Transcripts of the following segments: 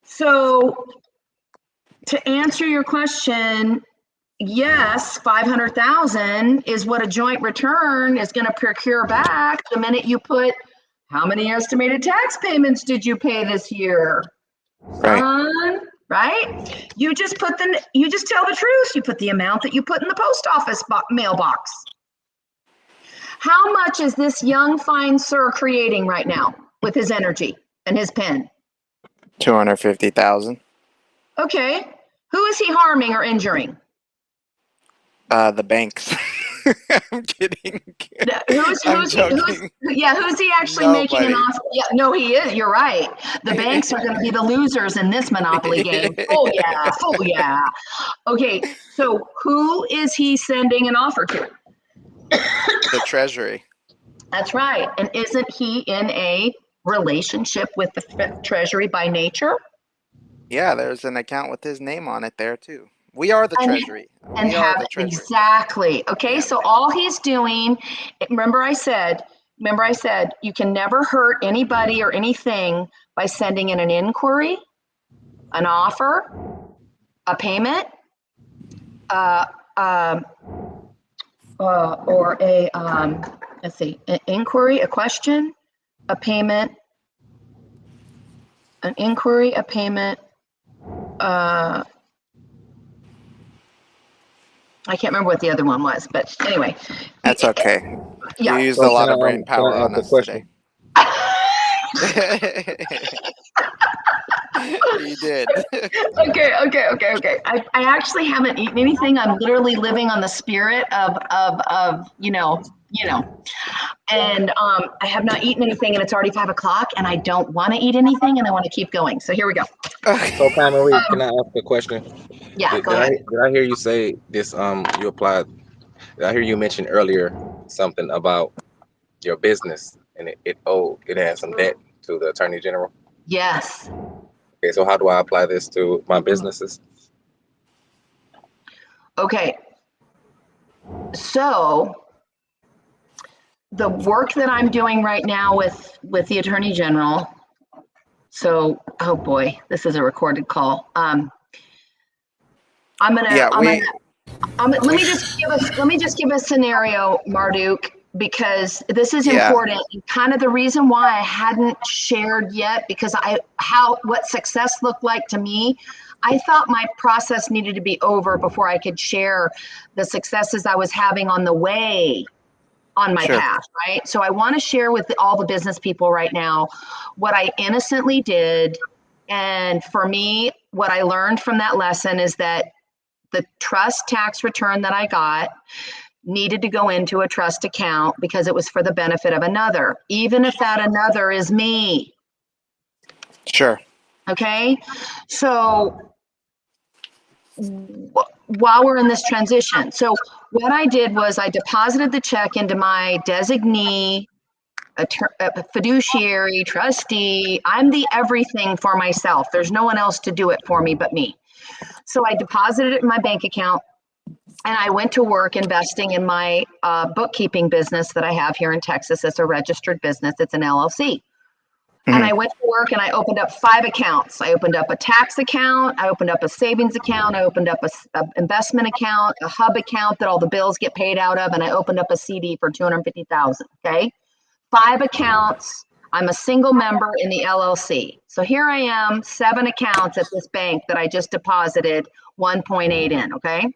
So to answer your question, yes, 500,000 is what a joint return is going to procure back the minute you put, how many estimated tax payments did you pay this year? Right. Right? You just tell the truth. You put the amount that you put in the post office mailbox. How much is this young, fine sir creating right now with his energy and his pen? 250,000. Okay. Who is he harming or injuring? The banks. I'm kidding. Who's joking. who's he actually making an Nobody. offer? Yeah, no, he is. You're right. The banks are going to be the losers in this monopoly game. Oh yeah, oh yeah. Okay, so who is he sending an offer to? The Treasury. That's right. And isn't he in a relationship with the Treasury by nature? Yeah, there's an account with his name on it there too. We are the Treasury. And We are have the Treasury. exactly. Okay, Yeah. so all he's doing, remember I said you can never hurt anybody or anything by sending in an inquiry, an offer, a payment, or a let's see, an inquiry, a question, a payment, an inquiry, a payment. I can't remember what the other one was, but anyway. That's okay. Yeah. You used So a lot can of brain can power I on ask a us question? today. You did. Okay. I actually haven't eaten anything. I'm literally living on the spirit of and I have not eaten anything, and it's already 5 o'clock, and I don't want to eat anything, and I want to keep going. So here we go. So Kimarie, can I ask a question? Yeah, Did go ahead. I hear you say this? You applied. Did I hear you mention earlier something about your business and it has some debt to the Attorney General? Yes. Okay, so how do I apply this to my businesses? Okay. So the work that I'm doing right now with the Attorney General. So, oh boy, this is a recorded call. Let me just give a scenario, Marduk, because this is important. Kind of the reason why I hadn't shared yet, because what success looked like to me, I thought my process needed to be over before I could share the successes I was having on the way on my path, right? So I want to share with all the business people right now what I innocently did. And for me, what I learned from that lesson is that the trust tax return that I got needed to go into a trust account because it was for the benefit of another, even if that another is me. Sure. Okay. So while we're in this transition, so what I did was I deposited the check into my designee, a fiduciary, trustee. I'm the everything for myself. There's no one else to do it for me but me. So I deposited it in my bank account, and I went to work investing in my bookkeeping business that I have here in Texas. It's a registered business. It's an LLC. And I went to work and I opened up 5 accounts. I opened up a tax account. I opened up a savings account. I opened up a investment account, a hub account that all the bills get paid out of. And I opened up a CD for $250,000. Okay. 5 accounts. I'm a single member in the LLC. So here I am, 7 accounts at this bank that I just deposited 1.8 in. Okay.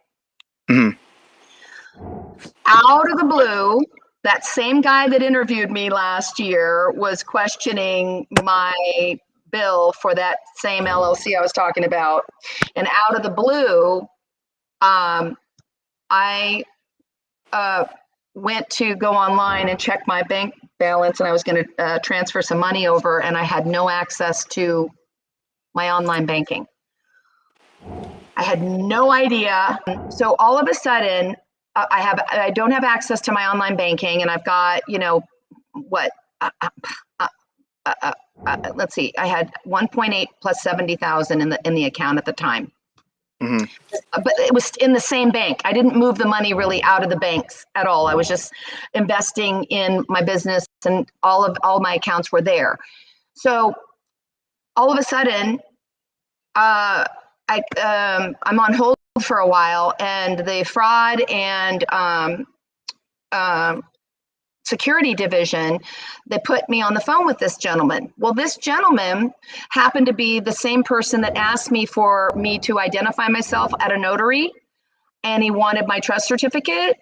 Out of the blue, that same guy that interviewed me last year was questioning my bill for that same LLC I was talking about. And out of the blue, I went to go online and check my bank balance, and I was going to transfer some money over, and I had no access to my online banking. I had no idea. So all of a sudden, I don't have access to my online banking, and I've got, let's see, I had 1.8 plus 70,000 in the account at the time. But it was in the same bank. I didn't move the money really out of the banks at all. I was just investing in my business, and all my accounts were there. So all of a sudden, I'm on hold for a while, and the fraud and security division, they put me on the phone with this gentleman. Well, this gentleman happened to be the same person that asked me for me to identify myself at a notary, and he wanted my trust certificate,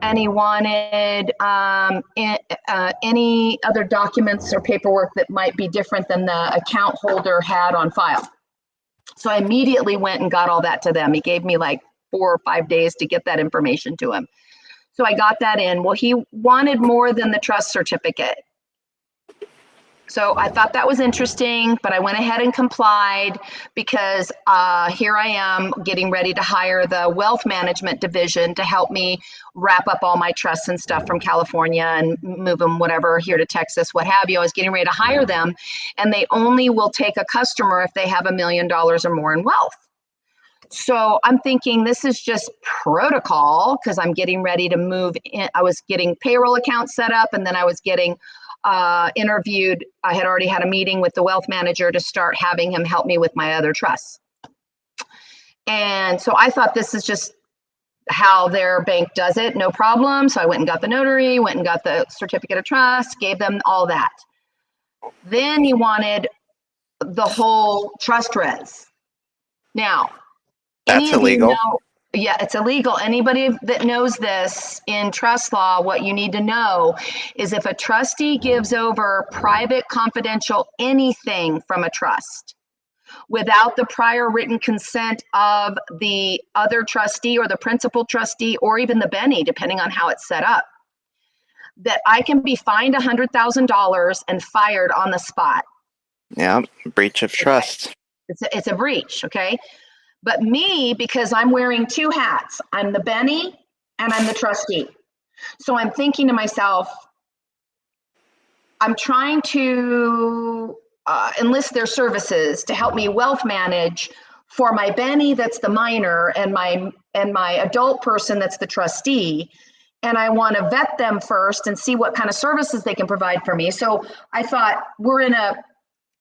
and he wanted any other documents or paperwork that might be different than the account holder had on file. So I immediately went and got all that to them. He gave me like 4 or 5 days to get that information to him. So I got that in. Well, he wanted more than the trust certificate. So I thought that was interesting, but I went ahead and complied because here I am getting ready to hire the wealth management division to help me wrap up all my trusts and stuff from California and move them whatever here to Texas, what have you. I was getting ready to hire them, and they only will take a customer if they have $1 million or more in wealth. So I'm thinking this is just protocol because I'm getting ready to move in. I was getting payroll accounts set up, and then I was getting interviewed. I had already had a meeting with the wealth manager to start having him help me with my other trusts. And so I thought this is just how their bank does it, no problem. So I went and got the notary, went and got the certificate of trust, gave them all that. Then he wanted the whole trust res. Now, That's illegal. Yeah, it's illegal. Anybody that knows this in trust law, what you need to know is if a trustee gives over private, confidential, anything from a trust without the prior written consent of the other trustee or the principal trustee or even the Benny, depending on how it's set up, that I can be fined $100,000 and fired on the spot. Yeah, breach of trust. It's a breach, okay? But me, because I'm wearing 2 hats, I'm the Benny and I'm the trustee. So I'm thinking to myself, I'm trying to enlist their services to help me wealth manage for my Benny that's the minor and my adult person that's the trustee. And I want to vet them first and see what kind of services they can provide for me. So I thought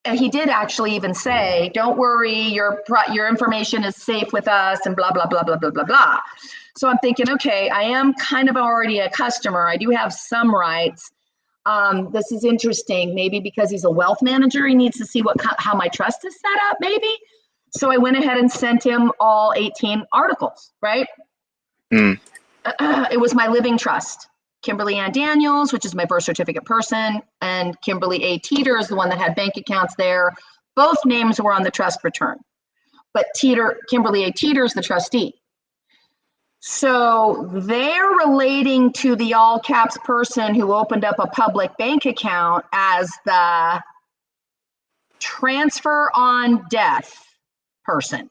and he did actually even say, don't worry, your information is safe with us and blah, blah, blah, blah, blah, blah, blah. So I'm thinking, okay, I am kind of already a customer. I do have some rights. This is interesting. Maybe because he's a wealth manager, he needs to see how my trust is set up, maybe. So I went ahead and sent him all 18 articles, right? It was my living trust. Kimberly Ann Daniels, which is my birth certificate person, and Kimberly A. Teter is the one that had bank accounts there. Both names were on the trust return, but Kimberly A. Teter is the trustee. So they're relating to the all caps person who opened up a public bank account as the transfer on death person.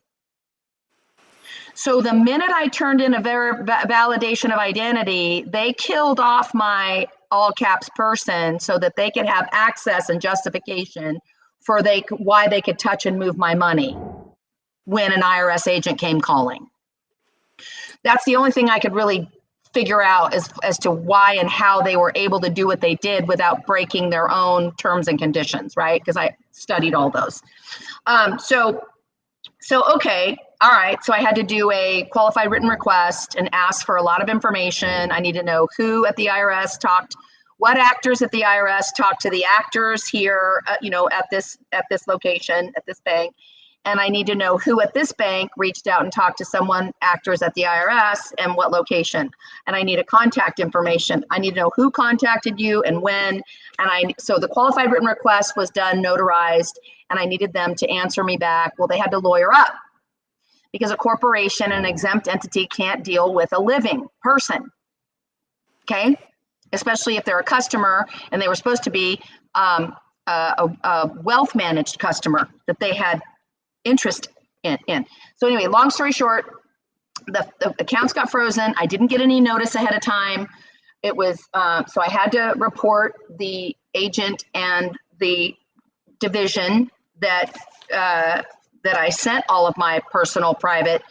So the minute I turned in a validation of identity, they killed off my all caps person so that they could have access and justification for why they could touch and move my money when an IRS agent came calling. That's the only thing I could really figure out as to why and how they were able to do what they did without breaking their own terms and conditions, right? Because I studied all those. So okay, all right. So I had to do a qualified written request and ask for a lot of information. I need to know who at the IRS what actors at the IRS talked to the actors here, at this location, at this bank. And I need to know who at this bank reached out and talked to actors at the IRS, and what location. And I need a contact information. I need to know who contacted you and when. So the qualified written request was done, notarized, and I needed them to answer me back. Well, they had to lawyer up because a corporation, an exempt entity, can't deal with a living person. Okay, especially if they're a customer and they were supposed to be a wealth managed customer that they had interest in. So anyway, long story short, the accounts got frozen. I didn't get any notice ahead of time. It was so I had to report the agent and the division that I sent all of my personal private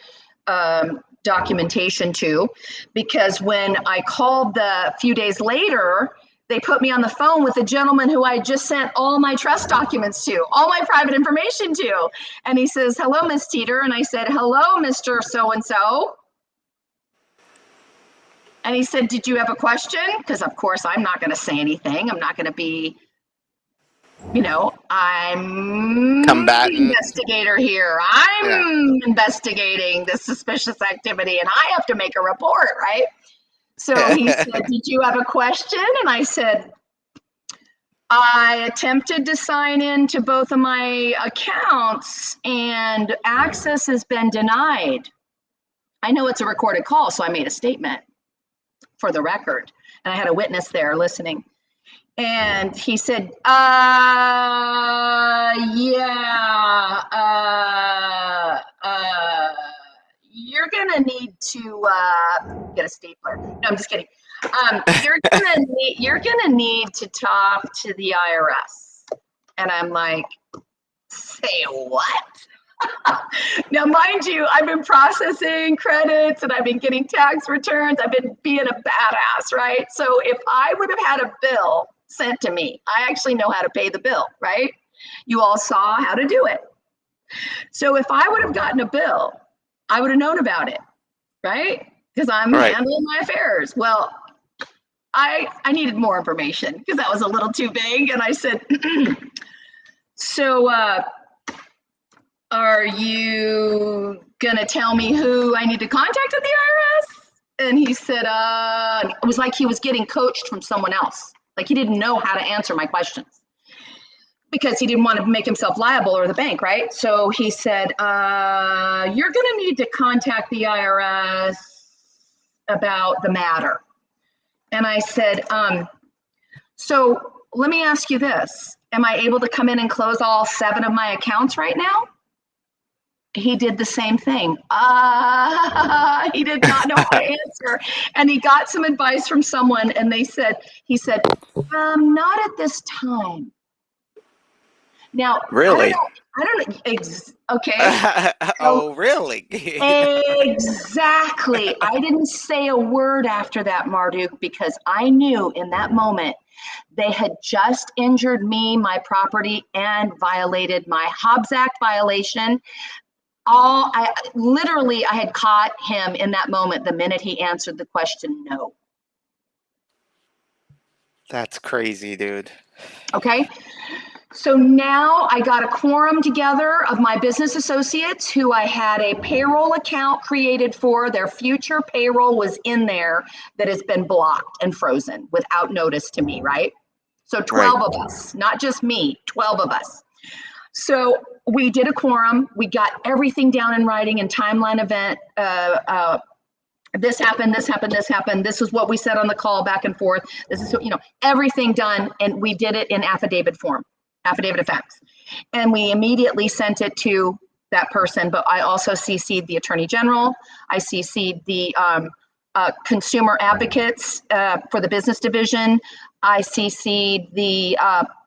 documentation to, because when I called a few days later they put me on the phone with the gentleman who I just sent all my trust documents to, all my private information to. And he says, hello, Miss Teter. And I said, hello, Mr. So-and-so. And he said, did you have a question? Because of course I'm not going to say anything. I'm not going to be, I'm Combatant. the investigator here. I'm investigating this suspicious activity and I have to make a report, right? So he said, did you have a question? And I said, I attempted to sign into both of my accounts and access has been denied. I know it's a recorded call, so I made a statement for the record. And I had a witness there listening. And he said, you're gonna need to get a stapler. No, I'm just kidding. You're gonna need to talk to the IRS. And I'm like, say what? Now, mind you, I've been processing credits and I've been getting tax returns. I've been being a badass, right? So if I would have had a bill sent to me, I actually know how to pay the bill, right? You all saw how to do it. So if I would have gotten a bill, I would have known about it, right? Because I'm handling my affairs. Well, I needed more information because that was a little too vague. And I said, so are you gonna tell me who I need to contact at the IRS? And he said, it was like he was getting coached from someone else. Like he didn't know how to answer my questions because he didn't want to make himself liable or the bank, right? So he said, you're gonna need to contact the IRS about the matter. And I said, so let me ask you this. Am I able to come in and close all 7 of my accounts right now? He did the same thing. He did not know how to answer. And he got some advice from someone and he said, not at this time. Now, Really? I don't know. Okay. Oh, really? Exactly. I didn't say a word after that, Marduk, because I knew in that moment they had just injured me, my property, and violated my Hobbs Act violation. I had caught him in that moment the minute he answered the question, no. That's crazy, dude. Okay. So now I got a quorum together of my business associates who I had a payroll account created for. Their future payroll was in there that has been blocked and frozen without notice to me, right? So 12 of us, not just me, 12 of us. So we did a quorum. We got everything down in writing and timeline event. This happened, this happened, this happened. This is what we said on the call back and forth. This is, everything done. And we did it in affidavit form, affidavit of facts. And we immediately sent it to that person. But I also CC'd the Attorney General. I CC'd the consumer advocates for the business division. I CC'd the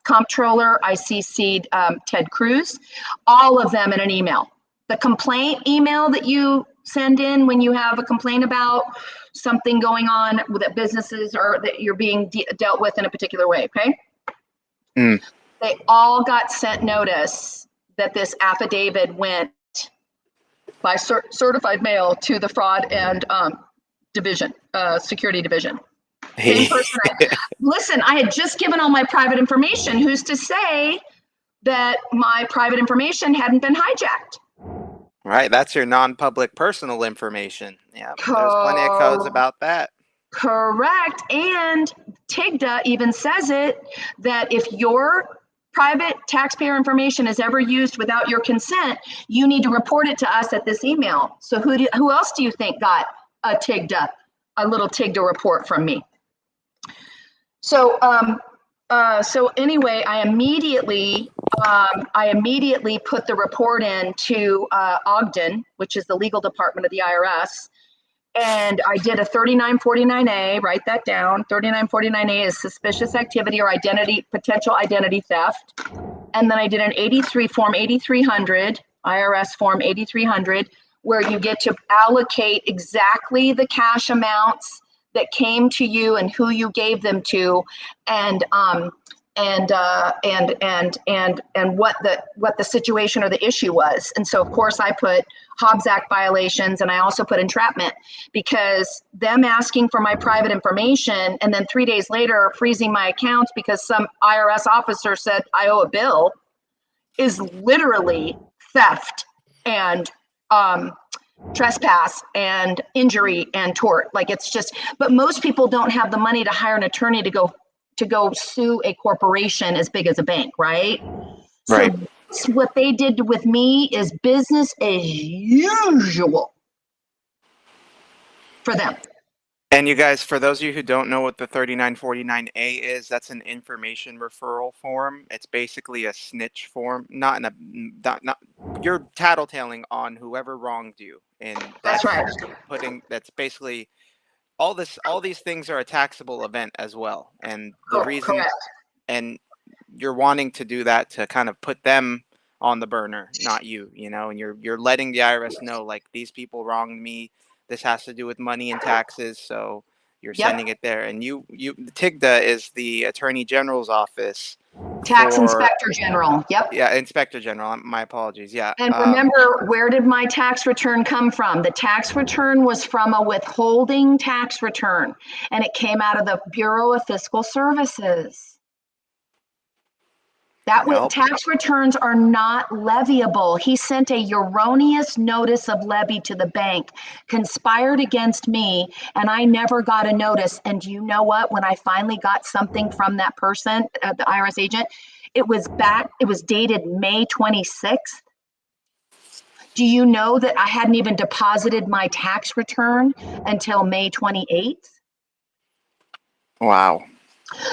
comptroller. I CC'd Ted Cruz, all of them in an email. The complaint email that you send in when you have a complaint about something going on with businesses or that you're being dealt with in a particular way, okay? They all got sent notice that this affidavit went by certified mail to the fraud and division, security division. Same person. Listen, I had just given all my private information. Who's to say that my private information hadn't been hijacked? Right, that's your non-public personal information. Yeah, there's plenty of codes about that. Correct. And TIGTA even says it, that if your private taxpayer information is ever used without your consent, you need to report it to us at this email. So who else do you think got a TIGTA, a little TIGTA report from me? So anyway, I immediately put the report in to Ogden, which is the legal department of the IRS. And I did a 3949A, write that down. 3949A is suspicious activity or potential identity theft. And then I did an 83 form 8300, IRS form 8300, where you get to allocate exactly the cash amounts that came to you and who you gave them to, and what the situation or the issue was. And so of course I put Hobbs Act violations, and I also put entrapment, because them asking for my private information and then 3 days later freezing my accounts because some IRS officer said I owe a bill is literally theft and trespass and injury and tort. Like, it's just, but most people don't have the money to hire an attorney to go sue a corporation as big as a bank, right? Right. So what they did with me is business as usual for them. And you guys, for those of you who don't know what the 3949A is, that's an information referral form. It's basically a snitch form, not you're tattletaling on whoever wronged you, and That's right. that's basically all these things are a taxable event as well. And the reason, Correct. and you're wanting to do that to kind of put them on the burner, not you, and you're letting the IRS know, like, these people wronged me. This has to do with money and taxes, so you're sending it there. And TIGDA is the Attorney General's office. Tax Inspector General. Yep. Yeah, Inspector General. My apologies. Yeah. And remember, where did my tax return come from? The tax return was from a withholding tax return, and it came out of the Bureau of Fiscal Services. Tax returns are not leviable. He sent a erroneous notice of levy to the bank, conspired against me, and I never got a notice. And do you know what? When I finally got something from that person, the IRS agent, it was dated May 26th. Do you know that I hadn't even deposited my tax return until May 28th? Wow.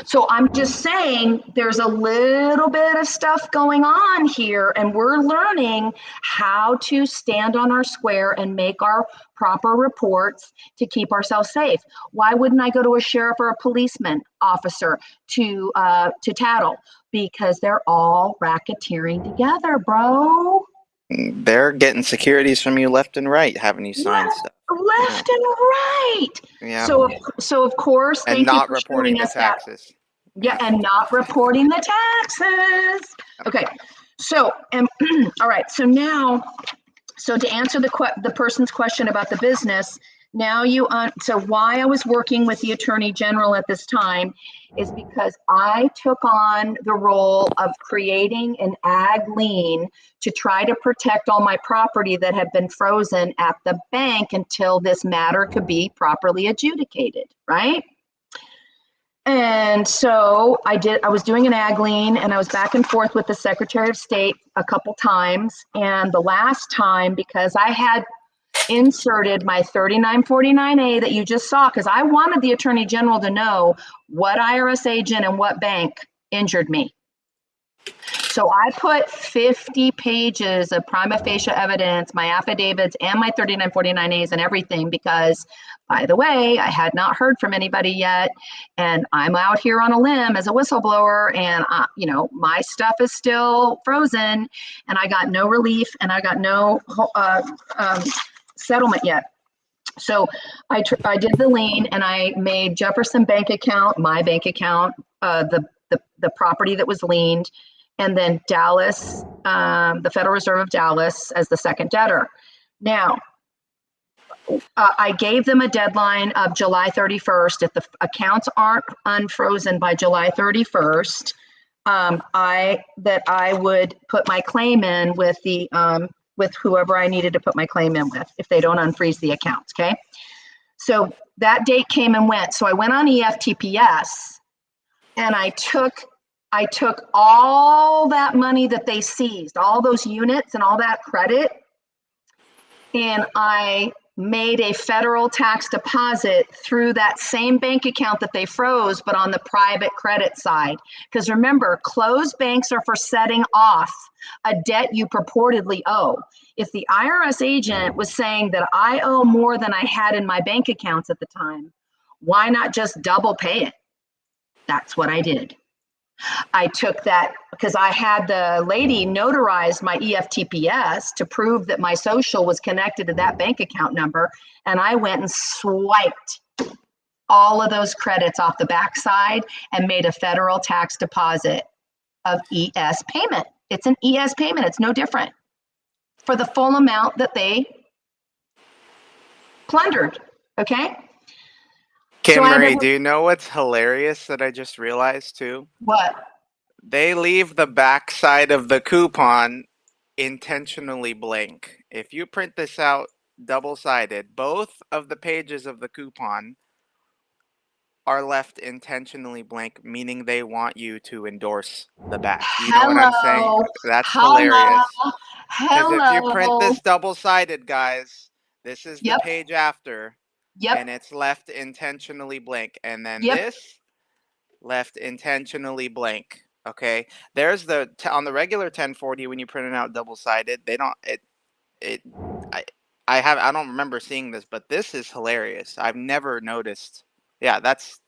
So I'm just saying there's a little bit of stuff going on here, and we're learning how to stand on our square and make our proper reports to keep ourselves safe. Why wouldn't I go to a sheriff or a policeman officer to tattle? Because they're all racketeering together, bro. They're getting securities from you left and right, having you sign stuff. Left and right. Yeah. So of course, and thank not you for reporting showing the us that. taxes. Yeah, and not reporting the taxes. Okay, so all right. So now, to answer the person's question about the business, now so why I was working with the Attorney General at this time is because I took on the role of creating an ag lien to try to protect all my property that had been frozen at the bank until this matter could be properly adjudicated, right? And so I was doing an ag lien, and I was back and forth with the Secretary of State a couple times. And the last time, because I had inserted my 3949A that you just saw, because I wanted the Attorney General to know what IRS agent and what bank injured me. So I put 50 pages of prima facie evidence, my affidavits and my 3949As and everything, because, by the way, I had not heard from anybody yet. And I'm out here on a limb as a whistleblower, and my stuff is still frozen, and I got no relief, and I got no settlement yet. So I did the lien, and I made Jefferson bank account, my bank account, the property that was liened, and then Dallas, the Federal Reserve of Dallas, as the second debtor. Now, I gave them a deadline of July 31st. If the accounts aren't unfrozen by July 31st, I would put my claim in with whoever I needed to put my claim in with, if they don't unfreeze the accounts. Okay. So that date came and went. So I went on EFTPS, and I took all that money that they seized, all those units and all that credit, and I made a federal tax deposit through that same bank account that they froze, but on the private credit side. Because remember, closed banks are for setting off a debt you purportedly owe. If the IRS agent was saying that I owe more than I had in my bank accounts at the time, why not just double pay it? That's what I did. I took that because I had the lady notarize my EFTPS to prove that my social was connected to that bank account number, and I went and swiped all of those credits off the backside and made a federal tax deposit of ES payment. It's an ES payment. It's no different for the full amount that they plundered. Okay. Kimarie, do you know what's hilarious that I just realized too? What? They leave the back side of the coupon intentionally blank. If you print this out double-sided, both of the pages of the coupon are left intentionally blank, meaning they want you to endorse the back. You know what I'm saying? Hello. That's Hello. hilarious. Because if you print Hello. this double-sided, guys, this is the Yep. page after, Yep. and it's left intentionally blank. And then Yep. this left intentionally blank. Okay, there's the on the regular 1040 when you print it out double-sided. They don't it. I don't remember seeing this, but this is hilarious. I've never noticed. Yeah, that's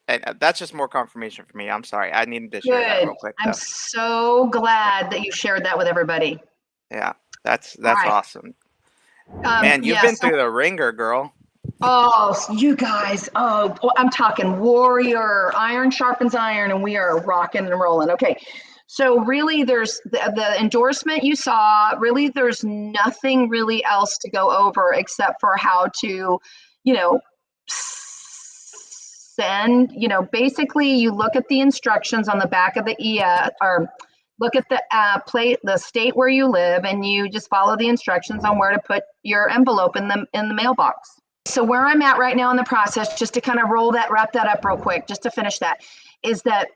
just more confirmation for me. I'm sorry. I needed to share that Good. real quick I'm though. so glad that you shared that with everybody. Yeah, that's All right. awesome. Man, you've Yeah, been so, through the ringer, girl. oh, you guys. Oh, I'm talking warrior. Iron sharpens iron, and we are rocking and rolling. Okay. So really, there's the endorsement you saw. Really, there's nothing really else to go over except for how to, you know, send. Basically, you look at the instructions on the back of the or look at the state where you live, and you just follow the instructions on where to put your envelope in the mailbox. So where I'm at right now in the process, just to kind of wrap that up real quick, just to finish that, is that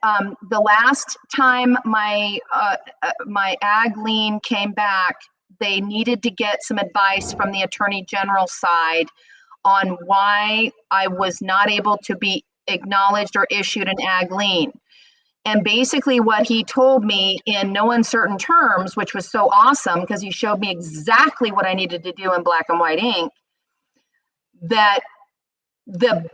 the last time my ag lien came back, they needed to get some advice from the Attorney General side on why I was not able to be acknowledged or issued an ag lien. And basically what he told me in no uncertain terms, which was so awesome because he showed me exactly what I needed to do in black and white ink, that the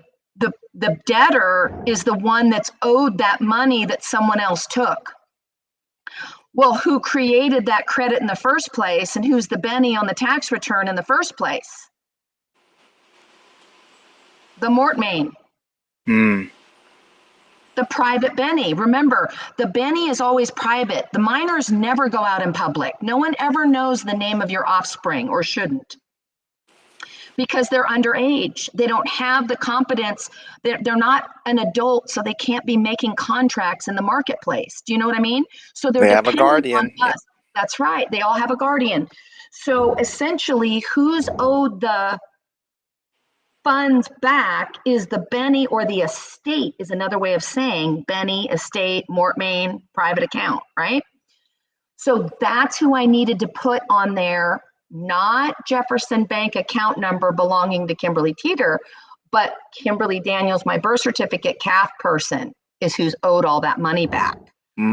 debtor is the one that's owed that money that someone else took. Well, who created that credit in the first place, and who's the Benny on the tax return in the first place? The mortmain. The private Benny. Remember, the Benny is always private. The minors never go out in public. No one ever knows the name of your offspring, or shouldn't, because they're underage. They don't have the competence. They're not an adult, so they can't be making contracts in the marketplace. Do you know what I mean? So they're They have a dependent guardian. on us. That's right. They all have a guardian. So essentially, who's owed the funds back is the Benny, or the estate is another way of saying Benny, estate, mortmain, private account, right? So that's who I needed to put on there, not Jefferson Bank account number belonging to Kimberly Teter, but Kimberly Daniels, my birth certificate CAF person, is who's owed all that money back.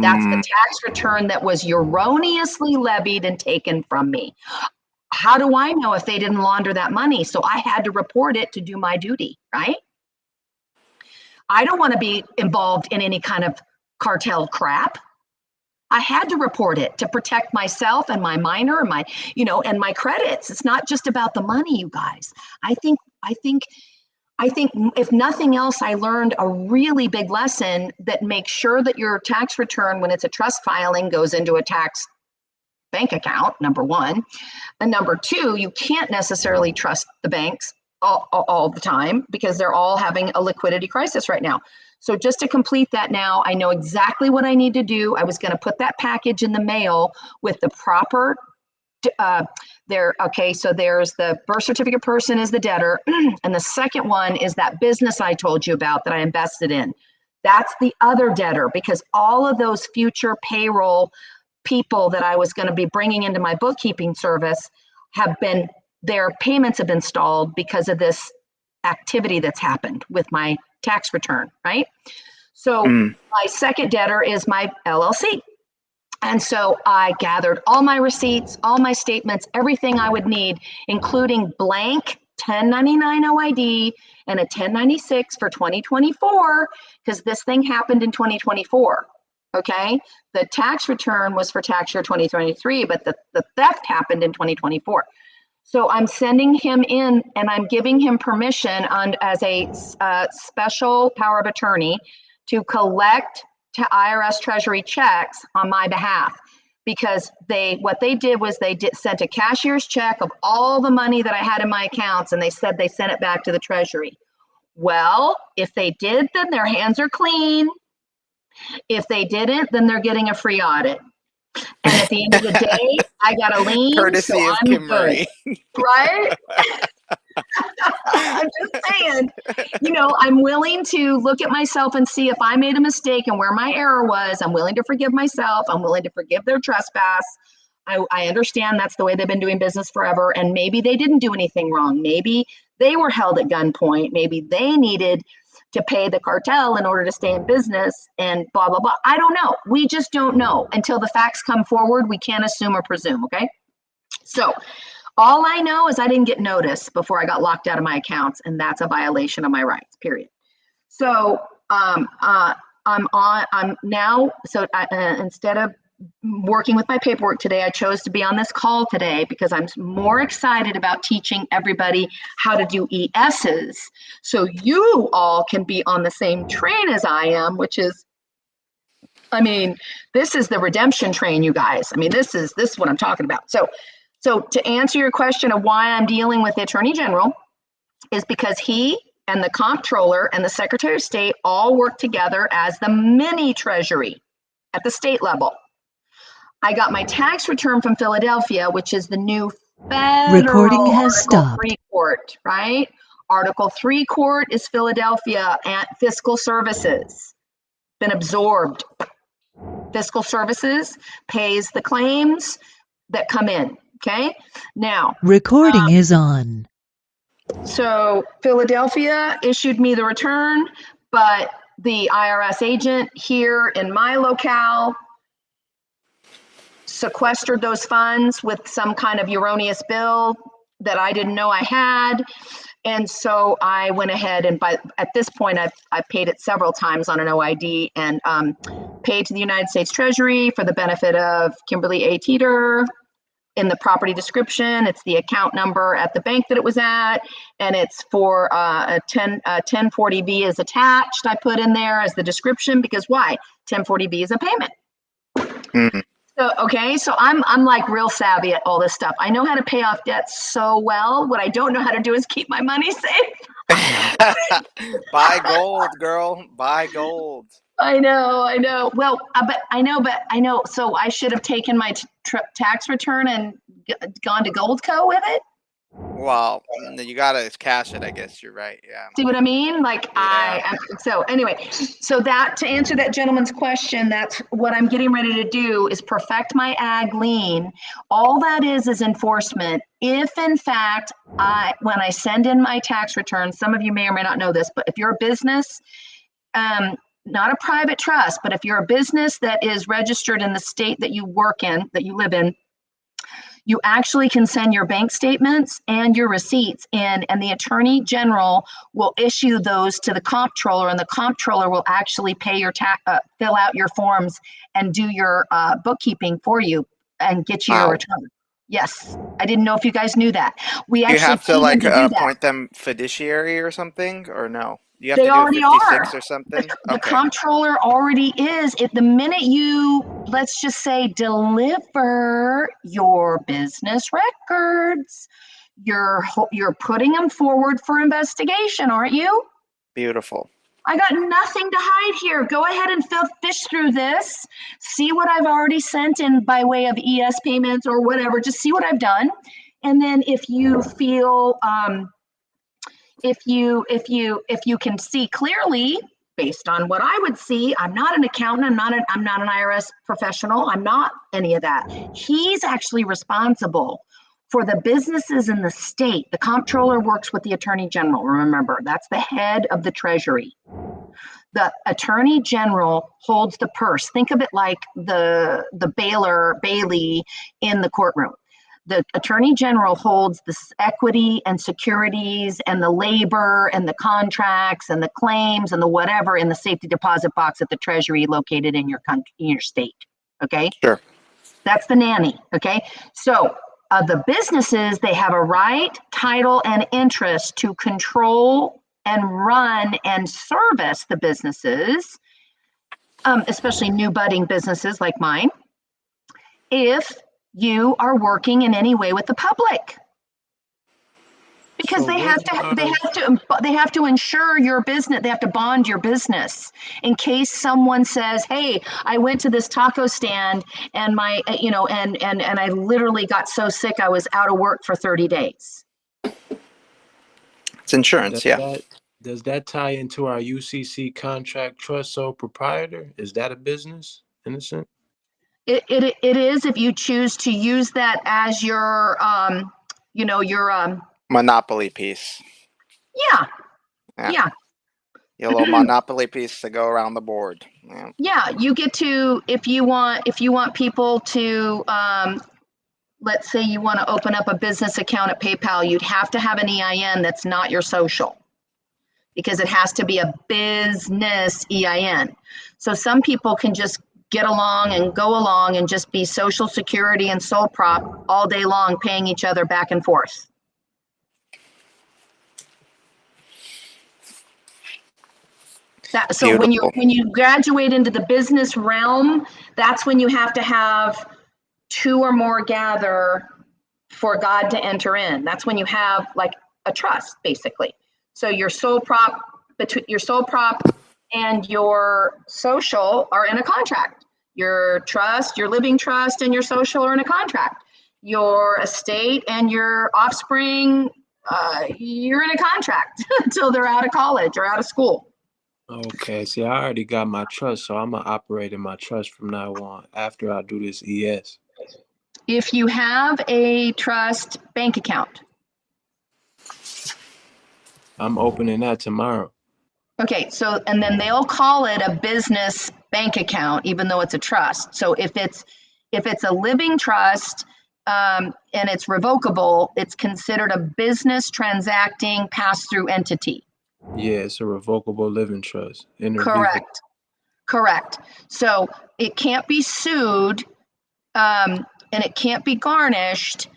That's the tax return that was erroneously levied and taken from me. How do I know if they didn't launder that money? So I had to report it to do my duty, right? I don't want to be involved in any kind of cartel crap. I had to report it to protect myself and my minor and and my credits. It's not just about the money, you guys. I think if nothing else, I learned a really big lesson that makes sure that your tax return, when it's a trust filing, goes into a tax bank account, number one. And number two, you can't necessarily trust the banks all the time because they're all having a liquidity crisis right now. So just to complete that now, I know exactly what I need to do. I was going to put that package in the mail with the proper okay, so there's the birth certificate person is the debtor, and the second one is that business I told you about that I invested in. That's the other debtor, because all of those future payroll people that I was going to be bringing into my bookkeeping service their payments have been stalled because of this activity that's happened with my tax return, right? So my second debtor is my LLC. And so I gathered all my receipts, all my statements, everything I would need, including blank 1099 OID and a 1096 for 2024, because this thing happened in 2024. Okay, the tax return was for tax year 2023, but the theft happened in 2024. So I'm sending him in and I'm giving him permission as a special power of attorney to collect to IRS Treasury checks on my behalf. Because what they did was sent a cashier's check of all the money that I had in my accounts, and they said they sent it back to the Treasury. Well, if they did, then their hands are clean. If they didn't, then they're getting a free audit. And at the end of the day, I got a lien, Courtesy so of I'm Kimarie. good, right? I'm just saying, I'm willing to look at myself and see if I made a mistake and where my error was. I'm willing to forgive myself. I'm willing to forgive their trespass. I understand that's the way they've been doing business forever. And maybe they didn't do anything wrong. Maybe they were held at gunpoint. Maybe they needed to pay the cartel in order to stay in business and blah, blah, blah. I don't know. We just don't know. Until the facts come forward, we can't assume or presume, okay? So all I know is I didn't get notice before I got locked out of my accounts, and that's a violation of my rights, period. So instead of working with my paperwork today, I chose to be on this call today because I'm more excited about teaching everybody how to do ESs. So you all can be on the same train as I am, which is, this is the redemption train, you guys. This is what I'm talking about. So to answer your question of why I'm dealing with the Attorney General is because he and the Comptroller and the Secretary of State all work together as the mini Treasury at the state level. I got my tax return from Philadelphia, which is the new federal Recording has Article stopped. 3 court, right? Article 3 court is Philadelphia and Fiscal Services. Been absorbed. Fiscal Services pays the claims that come in, okay? Now, Recording is on. so Philadelphia issued me the return, but the IRS agent here in my locale sequestered those funds with some kind of erroneous bill that I didn't know I had. And so I went ahead and at this point, I've paid it several times on an OID and paid to the United States Treasury for the benefit of Kimberly A. Teter. In the property description, it's the account number at the bank that it was at, and it's for a 1040B is attached. I put in there as the description because why? 1040B is a payment. Mm. So, okay, so I'm like real savvy at all this stuff. I know how to pay off debt so well. What I don't know how to do is keep my money safe. Buy gold, girl. Buy gold. I know. Well, but I know. So I should have taken my tax return and gone to Goldco with it. Well, you gotta cash it. I guess you're right. Yeah. See what I mean? Like Yeah. so anyway, so that to answer that gentleman's question, that's what I'm getting ready to do is perfect my ag lien. All that is enforcement. If in fact, when I send in my tax return, some of you may or may not know this, but if you're a business, not a private trust, but if you're a business that is registered in the state that you work in, that you live in, you actually can send your bank statements and your receipts in, and the Attorney General will issue those to the Comptroller, and the Comptroller will actually pay your fill out your forms and do your bookkeeping for you and get you your return. Yes, I didn't know if you guys knew that. We actually You have to like do that. appoint them fiduciary or something, or no? You have They to do already 56 are. or something. The Okay. Comptroller already is. If the minute you, let's just say, deliver your business records, you're putting them forward for investigation, aren't you? Beautiful. I got nothing to hide here. Go ahead and fish through this. See what I've already sent in by way of ES payments or whatever. Just see what I've done. And then if you feel, if you can see clearly based on what I would see, I'm not an accountant, I'm not an IRS professional, I'm not any of that. He's actually responsible for the businesses in the state. The Comptroller works with the Attorney General. Remember, that's the head of the Treasury. The Attorney General holds the purse. Think of it like the Bailey in the courtroom. The Attorney General holds the equity and securities and the labor and the contracts and the claims and the whatever in the safety deposit box at the Treasury located in your country, in your state. Okay. Sure. That's the nanny. Okay. So The businesses, they have a right, title, and interest to control and run and service the businesses, especially new budding businesses like mine, if you are working in any way with the public. Because So they what have to insure your business. They have to bond your business in case someone says, "Hey, I went to this taco stand and my, and I literally got so sick I was out of work for 30 days." It's insurance, does yeah. that tie into our UCC contract trust sole proprietor? Is that a business in a sense? It is if you choose to use that as your your Monopoly piece. yeah. Yeah. Yeah. Your little monopoly piece to go around the board. Yeah. Yeah, you get to, if you want people to, let's say you want to open up a business account at PayPal, you'd have to have an EIN that's not your social, because it has to be a business EIN. So some people can just get along and go along and just be Social Security and sole prop all day long, paying each other back and forth. So when you graduate into the business realm, that's when you have to have two or more gather for God to enter in. That's when you have like a trust, basically. So your sole prop and your social are in a contract. Your trust, your living trust, and your social are in a contract. Your estate and your offspring, you're in a contract until they're out of college or out of school. Okay, see, I already got my trust, so I'm gonna operate in my trust from now on after I do this ES. If you have a trust bank account. I'm opening that tomorrow. Okay, so, and then they'll call it a business bank account, even though it's a trust. So if it's a living trust, and it's revocable, it's considered a business transacting pass-through entity. Yeah, it's a revocable living trust. Correct. So it can't be sued, and it can't be garnished,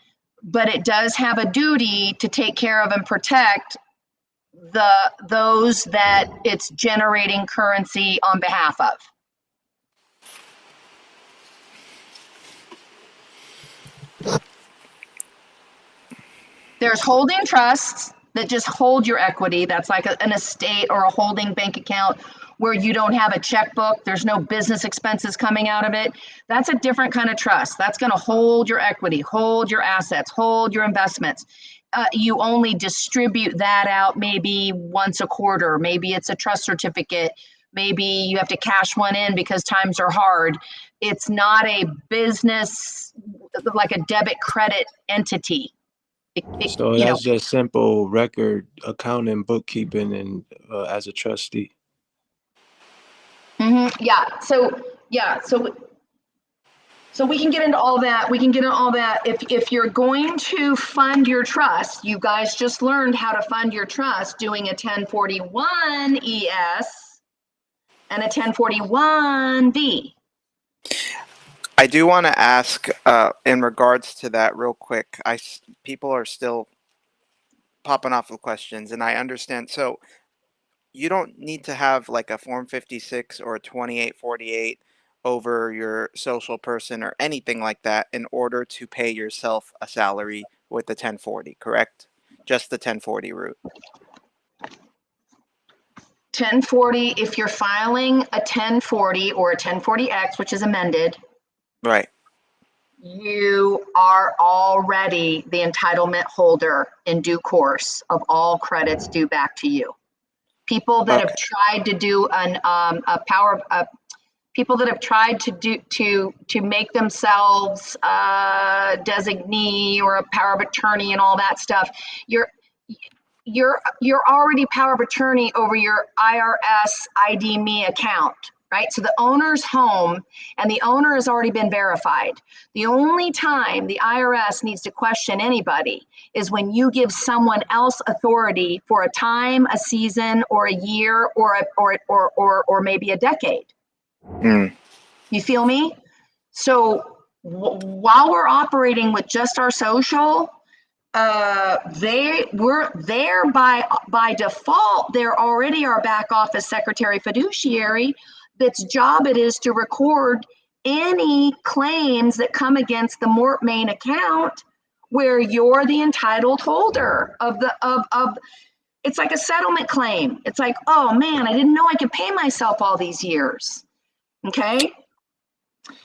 but it does have a duty to take care of and protect those that it's generating currency on behalf of. There's holding trusts that just hold your equity. That's like an estate or a holding bank account where you don't have a checkbook. There's no business expenses coming out of it. That's a different kind of trust. That's going to hold your equity, hold your assets, hold your investments. You only distribute that out maybe once a quarter. Maybe it's a trust certificate. Maybe you have to cash one in because times are hard. It's not a business, like a debit credit entity. So that's just simple record accounting, bookkeeping, and as a trustee. Yeah. So we can get into all that. If you're going to fund your trust, you guys just learned how to fund your trust doing a 1041 ES and a 1041V. I do want to ask in regards to that real quick. People are still popping off with questions, and I understand. So you don't need to have like a Form 56 or a 2848 over your social person or anything like that in order to pay yourself a salary with the 1040, correct? Just the 1040 route. 1040, if you're filing a 1040 or a 1040X, which is amended, Right. you are already the entitlement holder in due course of all credits due back to you. People that have tried to do people that have tried to make themselves a designee or a power of attorney and all that stuff, you're already power of attorney over your IRS ID Me account, right? So the owner's home and the owner has already been verified. The only time the IRS needs to question anybody is when you give someone else authority for a time, a season, or a year, or maybe a decade. You feel me? So while we're operating with just our social, they're by default, they're already our back office secretary fiduciary that's job it is to record any claims that come against the Mort main account where you're the entitled holder of it's like a settlement claim. It's like, oh man, I didn't know I could pay myself all these years. Okay.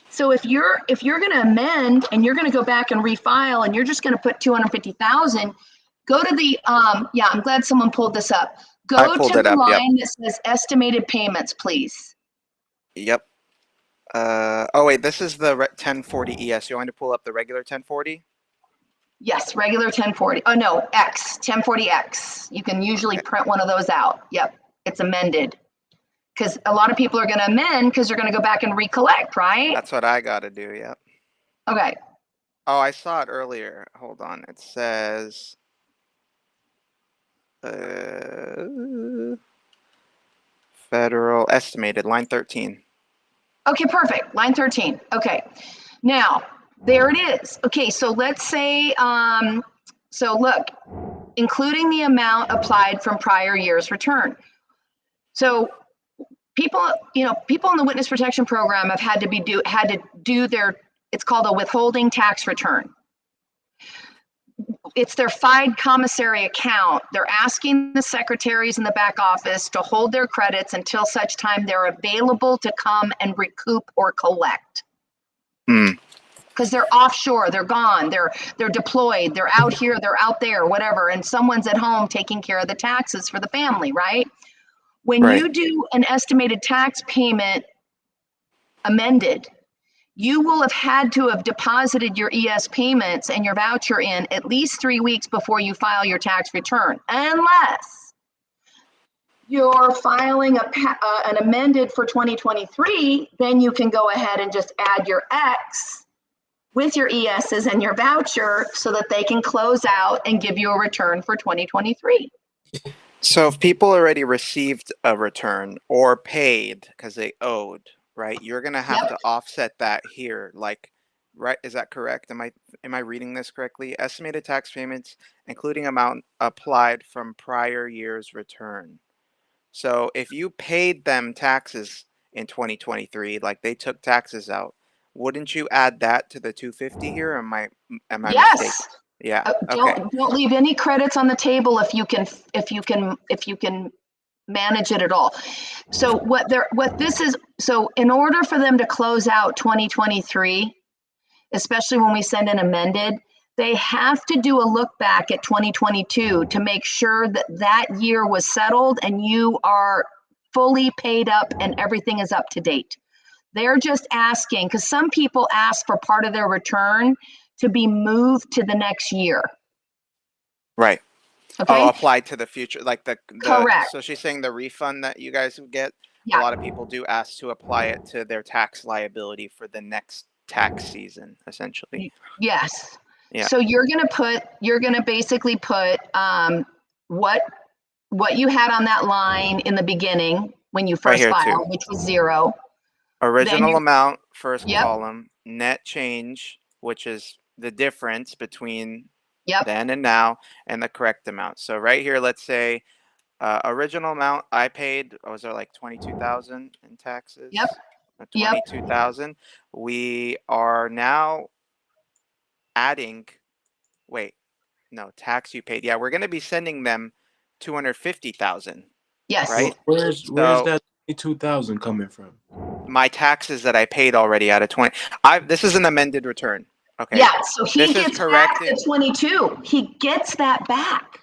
So if you're going to amend and you're going to go back and refile and you're just going to put 250,000, go to the yeah, I'm glad someone pulled this up. I Go pulled to it the up. Yep. line that says estimated payments, please. Yep. Oh wait, this is the 1040 ES. You want to pull up the regular 1040? Yes, regular 1040. Oh no, X, 1040X. You can usually print one of those out. Yep, it's amended. Because a lot of people are going to amend because they're going to go back and recollect, right? That's what I got to do. Yep. Okay. Oh, I saw it earlier. Hold on. It says federal estimated line 13. Okay, perfect. Line 13. Okay. Now, there it is. Okay, so let's say, so look, including the amount applied from prior year's return. So people, people in the witness protection program have had to do their, it's called a withholding tax return. It's their FIDE commissary account. They're asking the secretaries in the back office to hold their credits until such time they're available to come and recoup or collect. Because they're offshore, they're gone, they're deployed, they're out here, they're out there, whatever, and someone's at home taking care of the taxes for the family, right? When you do an estimated tax payment amended, you will have had to have deposited your ES payments and your voucher in at least 3 weeks before you file your tax return, unless you're filing an amended for 2023, then you can go ahead and just add your X with your ESs and your voucher so that they can close out and give you a return for 2023. So if people already received a return or paid because they owed, right, you're going to have to offset that here. Like, right, is that correct? Am I reading this correctly? Estimated tax payments, including amount applied from prior year's return. So if you paid them taxes in 2023, like they took taxes out, wouldn't you add that to the 250 here? Or am I Yes. mistaken? Yeah. Okay. Don't leave any credits on the table if you can manage it at all. So so in order for them to close out 2023, especially when we send an amended, they have to do a look back at 2022 to make sure that that year was settled and you are fully paid up and everything is up to date. They're just asking, because some people ask for part of their return to be moved to the next year. Right. Okay. Oh, applied to the future, like the Correct. So she's saying the refund that you guys would get. Yeah. A lot of people do ask to apply it to their tax liability for the next tax season, essentially. Yes. Yeah. So you're gonna basically put what you had on that line in the beginning when you Right first here filed, too. which was 0. Original amount, first Yep. column, net change, which is the difference between Yep. then and now, and the correct amount. So right here, let's say original amount I paid, was there like 22,000 in taxes? Yep. 22,000. We are now adding, wait, no, tax you paid. Yeah, we're going to be sending them 250,000. Yes. Right? Where's So that 22,000 coming from? my taxes that I paid already out of 20. This is an amended return. Okay. Yeah, so he This is gets back correcting. the 22. He gets that back.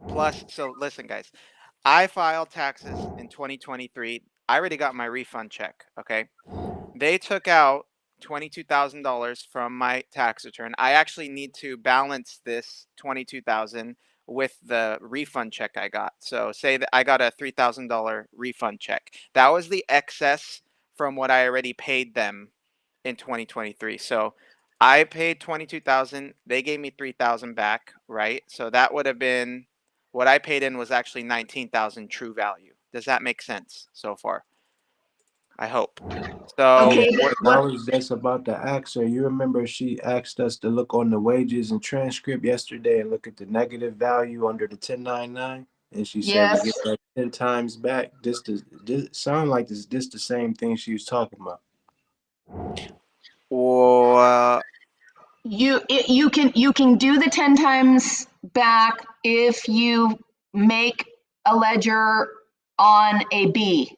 Plus, so listen, guys, I filed taxes in 2023. I already got my refund check. Okay. They took out $22,000 from my tax return. I actually need to balance this 22,000 with the refund check I got. So say that I got a $3,000 refund check. That was the excess from what I already paid them in 2023. So I paid 22,000. They gave me 3,000 back, right? So that would have been what I paid in was actually 19,000 true value. Does that make sense so far? I hope. So Okay, Yeah, but and I what, was just about to ask her. You remember she asked us to look on the wages and transcript yesterday and look at the negative value under the 1099, and she said we get yes, that 10 times back. This sound like this the same thing she was talking about. you can do the 10 times back if you make a ledger on a B.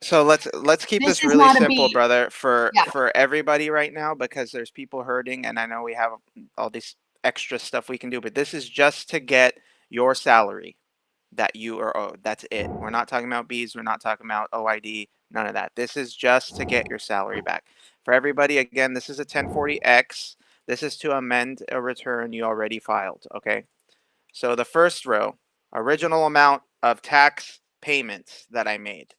so let's keep This this is really not a simple, B. brother, for Yeah, everybody right now, because there's people hurting, and I know we have all this extra stuff we can do, but this is just to get your salary that you are owed. That's it. We're not talking about B's. We're not talking about OID. None of that. This is just to get your salary back. For everybody, again, this is a 1040X. This is to amend a return you already filed. Okay. So the first row, original amount of tax payments that I made.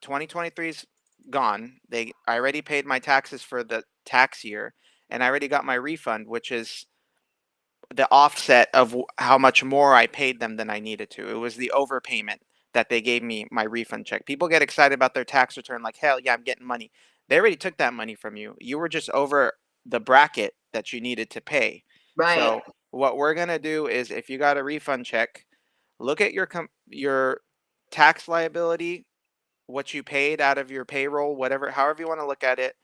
2023's gone. I already paid my taxes for the tax year, and I already got my refund, which is the offset of how much more I paid them than I needed to. It was the overpayment that they gave me my refund check. People get excited about their tax return, like, hell yeah, I'm getting money. They already took that money from you. You were just over the bracket that you needed to pay. right. So what we're gonna do is, if you got a refund check, look at your tax liability, what you paid out of your payroll, whatever, however you want to look at it.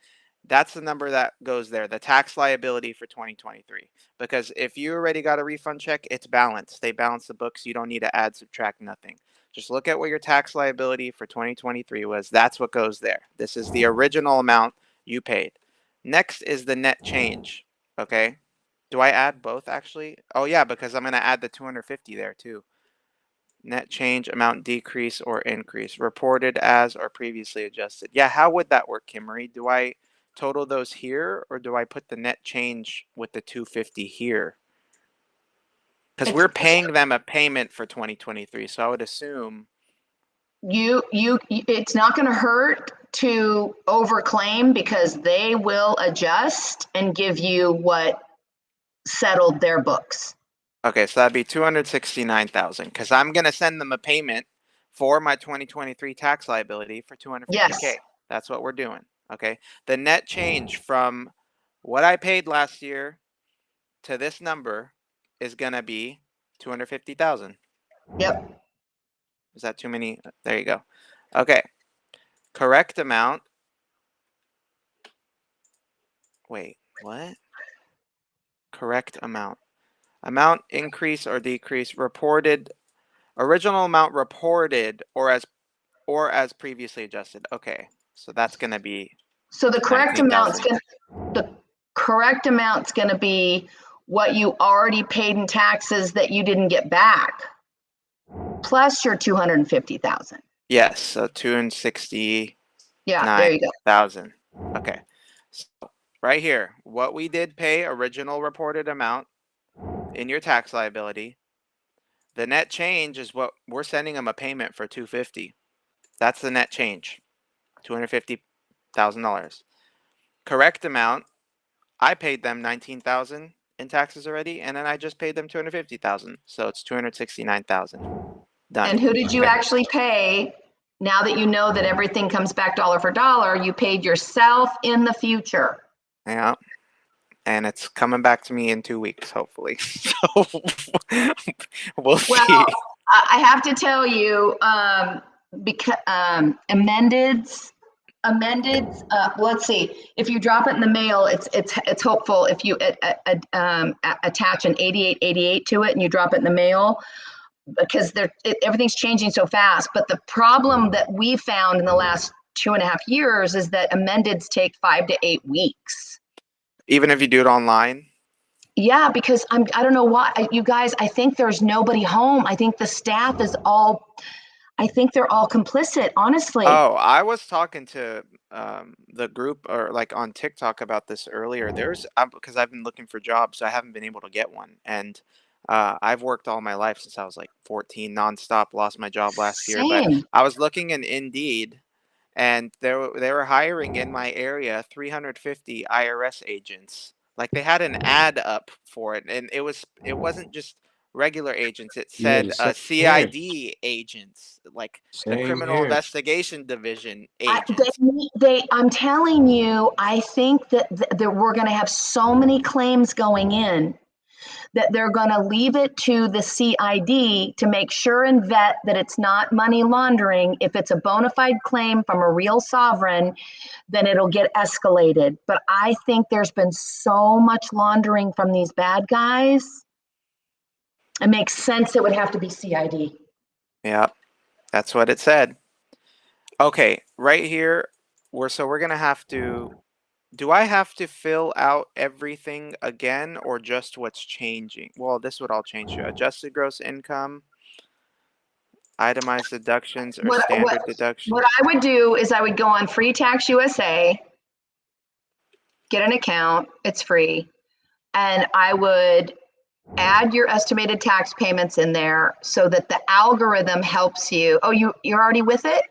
That's the number that goes there, the tax liability for 2023. Because if you already got a refund check, it's balanced. They balance the books. You don't need to add, subtract, nothing. Just look at what your tax liability for 2023 was. That's what goes there. This is the original amount you paid. Next is the net change. Okay. Do I add both actually? Oh, yeah, because I'm going to add the 250 there too. Net change amount decrease or increase, reported as or previously adjusted. Yeah, how would that work, Kimarie? Do I total those here, or do I put the net change with the 250 here? Because It's we're paying them a payment for 2023, so I would assume. it's not going to hurt to overclaim because they will adjust and give you what settled their books. Okay, so that'd be 269,000, because I'm gonna send them a payment for my 2023 tax liability for 250K. Yes. That's what we're doing. Okay, the net change from what I paid last year to this number is gonna be 250,000. Yep. Is that too many? There you go. Okay, correct amount. Wait, what? Correct amount. Amount increase or decrease reported. Original amount reported or as previously adjusted. Okay, so that's gonna be So the correct amount's 19,000. going to be what you already paid in taxes that you didn't get back, plus your 250,000. Yes, so 269,000. Yeah, there you go. Okay, so right here, what we did pay original reported amount in your tax liability. The net change is what we're sending them a payment for 250. That's the net change, $250,000. Correct amount, I paid them 19,000 in taxes already, and then I just paid them 250,000. So it's 269,000. Done. And who did you Okay. actually pay? Now that you know that everything comes back dollar for dollar, you paid yourself in the future. Yeah. And it's coming back to me in 2 weeks, hopefully. So we'll Well, see. I have to tell you, because amended. Let's see. If you drop it in the mail, it's hopeful. If you attach an 8888 to it and you drop it in the mail, because everything's changing so fast. But the problem that we found in the last 2.5 years is that amendeds take 5 to 8 weeks. Even if you do it online. Yeah, because I don't know why, you guys, I think there's nobody home. I think the staff is all, I think they're all complicit, honestly. Oh, I was talking to the group or like on TikTok about this earlier. Because I've been looking for jobs, so I haven't been able to get one. And I've worked all my life since I was like 14, nonstop. Lost my job last year, but Same. I was looking in Indeed, and they were hiring in my area 350 IRS agents. Like they had an ad up for it, and it wasn't just regular agents. It Yeah, said the same here. CID agents, like the Same Criminal here. Investigation Division agents. I'm telling you, I think that we're going to have so many claims going in that they're going to leave it to the CID to make sure and vet that it's not money laundering. If it's a bona fide claim from a real sovereign, then it'll get escalated. But I think there's been so much laundering from these bad guys. It makes sense it would have to be CID. Yeah, that's what it said. Okay, right here, we're gonna have to. Do I have to fill out everything again, or just what's changing? Well, this would all change here. Adjusted gross income, itemized deductions, or standard deduction. What I would do is I would go on Free Tax USA, get an account, it's free, and I would add your estimated tax payments in there so that the algorithm helps you. Oh, you're already with it?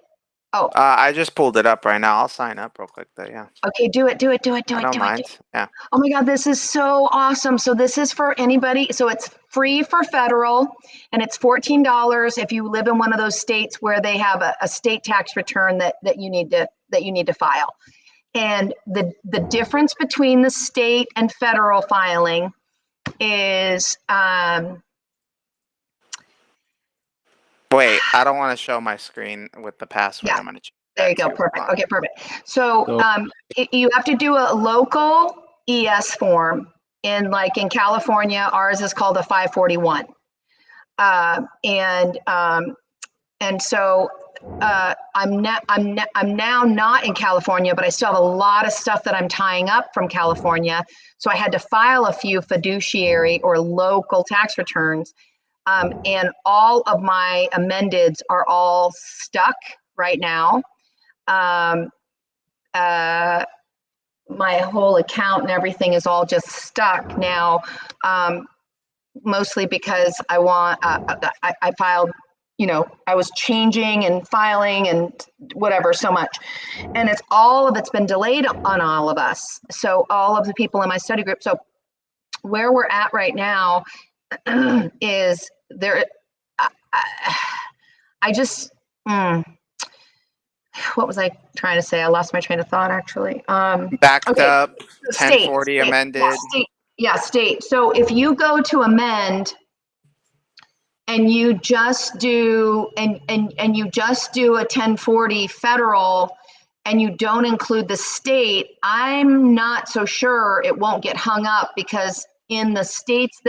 Oh, I just pulled it up right now. I'll sign up real quick though. Yeah, okay, do it. I don't mind. Yeah. Oh my God, this is so awesome. So this is for anybody. So it's free for federal, and it's $14 if you live in one of those states where they have a state tax return that you need to file. And the difference between the state and federal filing is Wait, I don't want to show my screen with the password. yeah. I'm gonna check There you that go. too. Perfect. Hold on. Okay, perfect. So So you have to do a local ES form. In California, ours is called a 541. And so I'm now not in California, but I still have a lot of stuff that I'm tying up from California. So I had to file a few fiduciary or local tax returns. And all of my amendeds are all stuck right now. My whole account and everything is all just stuck now, mostly because I filed, I was changing and filing and whatever so much. And all of it's been delayed on all of us. So all of the people in my study group. So where we're at right now is there, I just, what was I trying to say? I lost my train of thought actually. Backed Okay, up, state, 1040 amended. yeah, state. So if you go to amend and you just do and you just do a 1040 federal and you don't include the state, I'm not so sure it won't get hung up, because in the states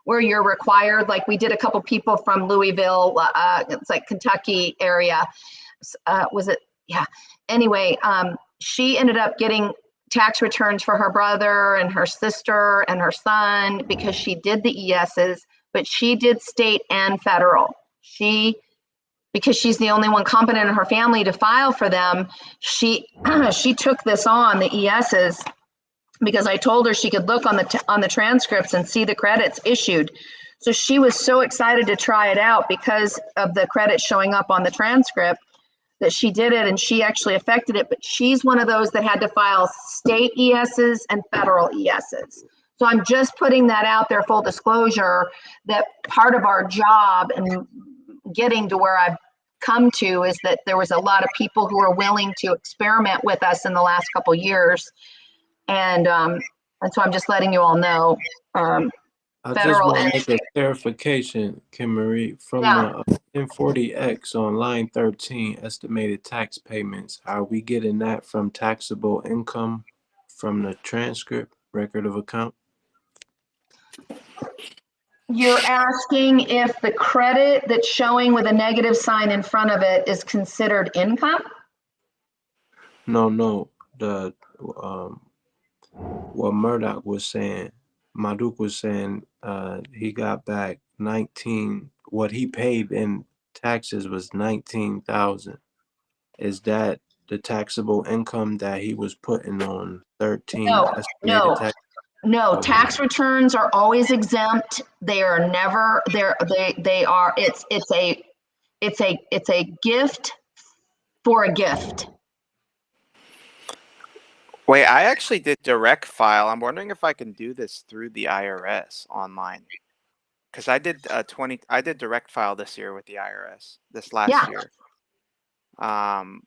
where you're required, like we did a couple people from Louisville, it's like Kentucky area. Was it? Yeah. Anyway, she ended up getting tax returns for her brother and her sister and her son because she did the ESs, but she did state and federal. Because she's the only one competent in her family to file for them, she took this on, the ESs, because I told her she could look on the transcripts and see the credits issued. So she was so excited to try it out because of the credits showing up on the transcript that she did it, and she actually affected it. But she's one of those that had to file state ESs and federal ESs. So I'm just putting that out there, full disclosure, that part of our job and getting to where I've come to is that there was a lot of people who are willing to experiment with us in the last couple of years. And so I'm just letting you all know. I just want to make a clarification, Kimarie, from the 1040X on line 13, estimated tax payments. Are we getting that from taxable income from the transcript, record of account? You're asking if the credit that's showing with a negative sign in front of it is considered income? No. What Murdoch was saying, Maduk was saying, he got back 19. What he paid in taxes was 19,000. Is that the taxable income that he was putting on 13 estimated tax? No, tax returns are always exempt. They are never, they are, it's a gift for a gift. Wait, I actually did direct file. I'm wondering if I can do this through the IRS online. because I did I did direct file this year with the IRS this last Yeah. year.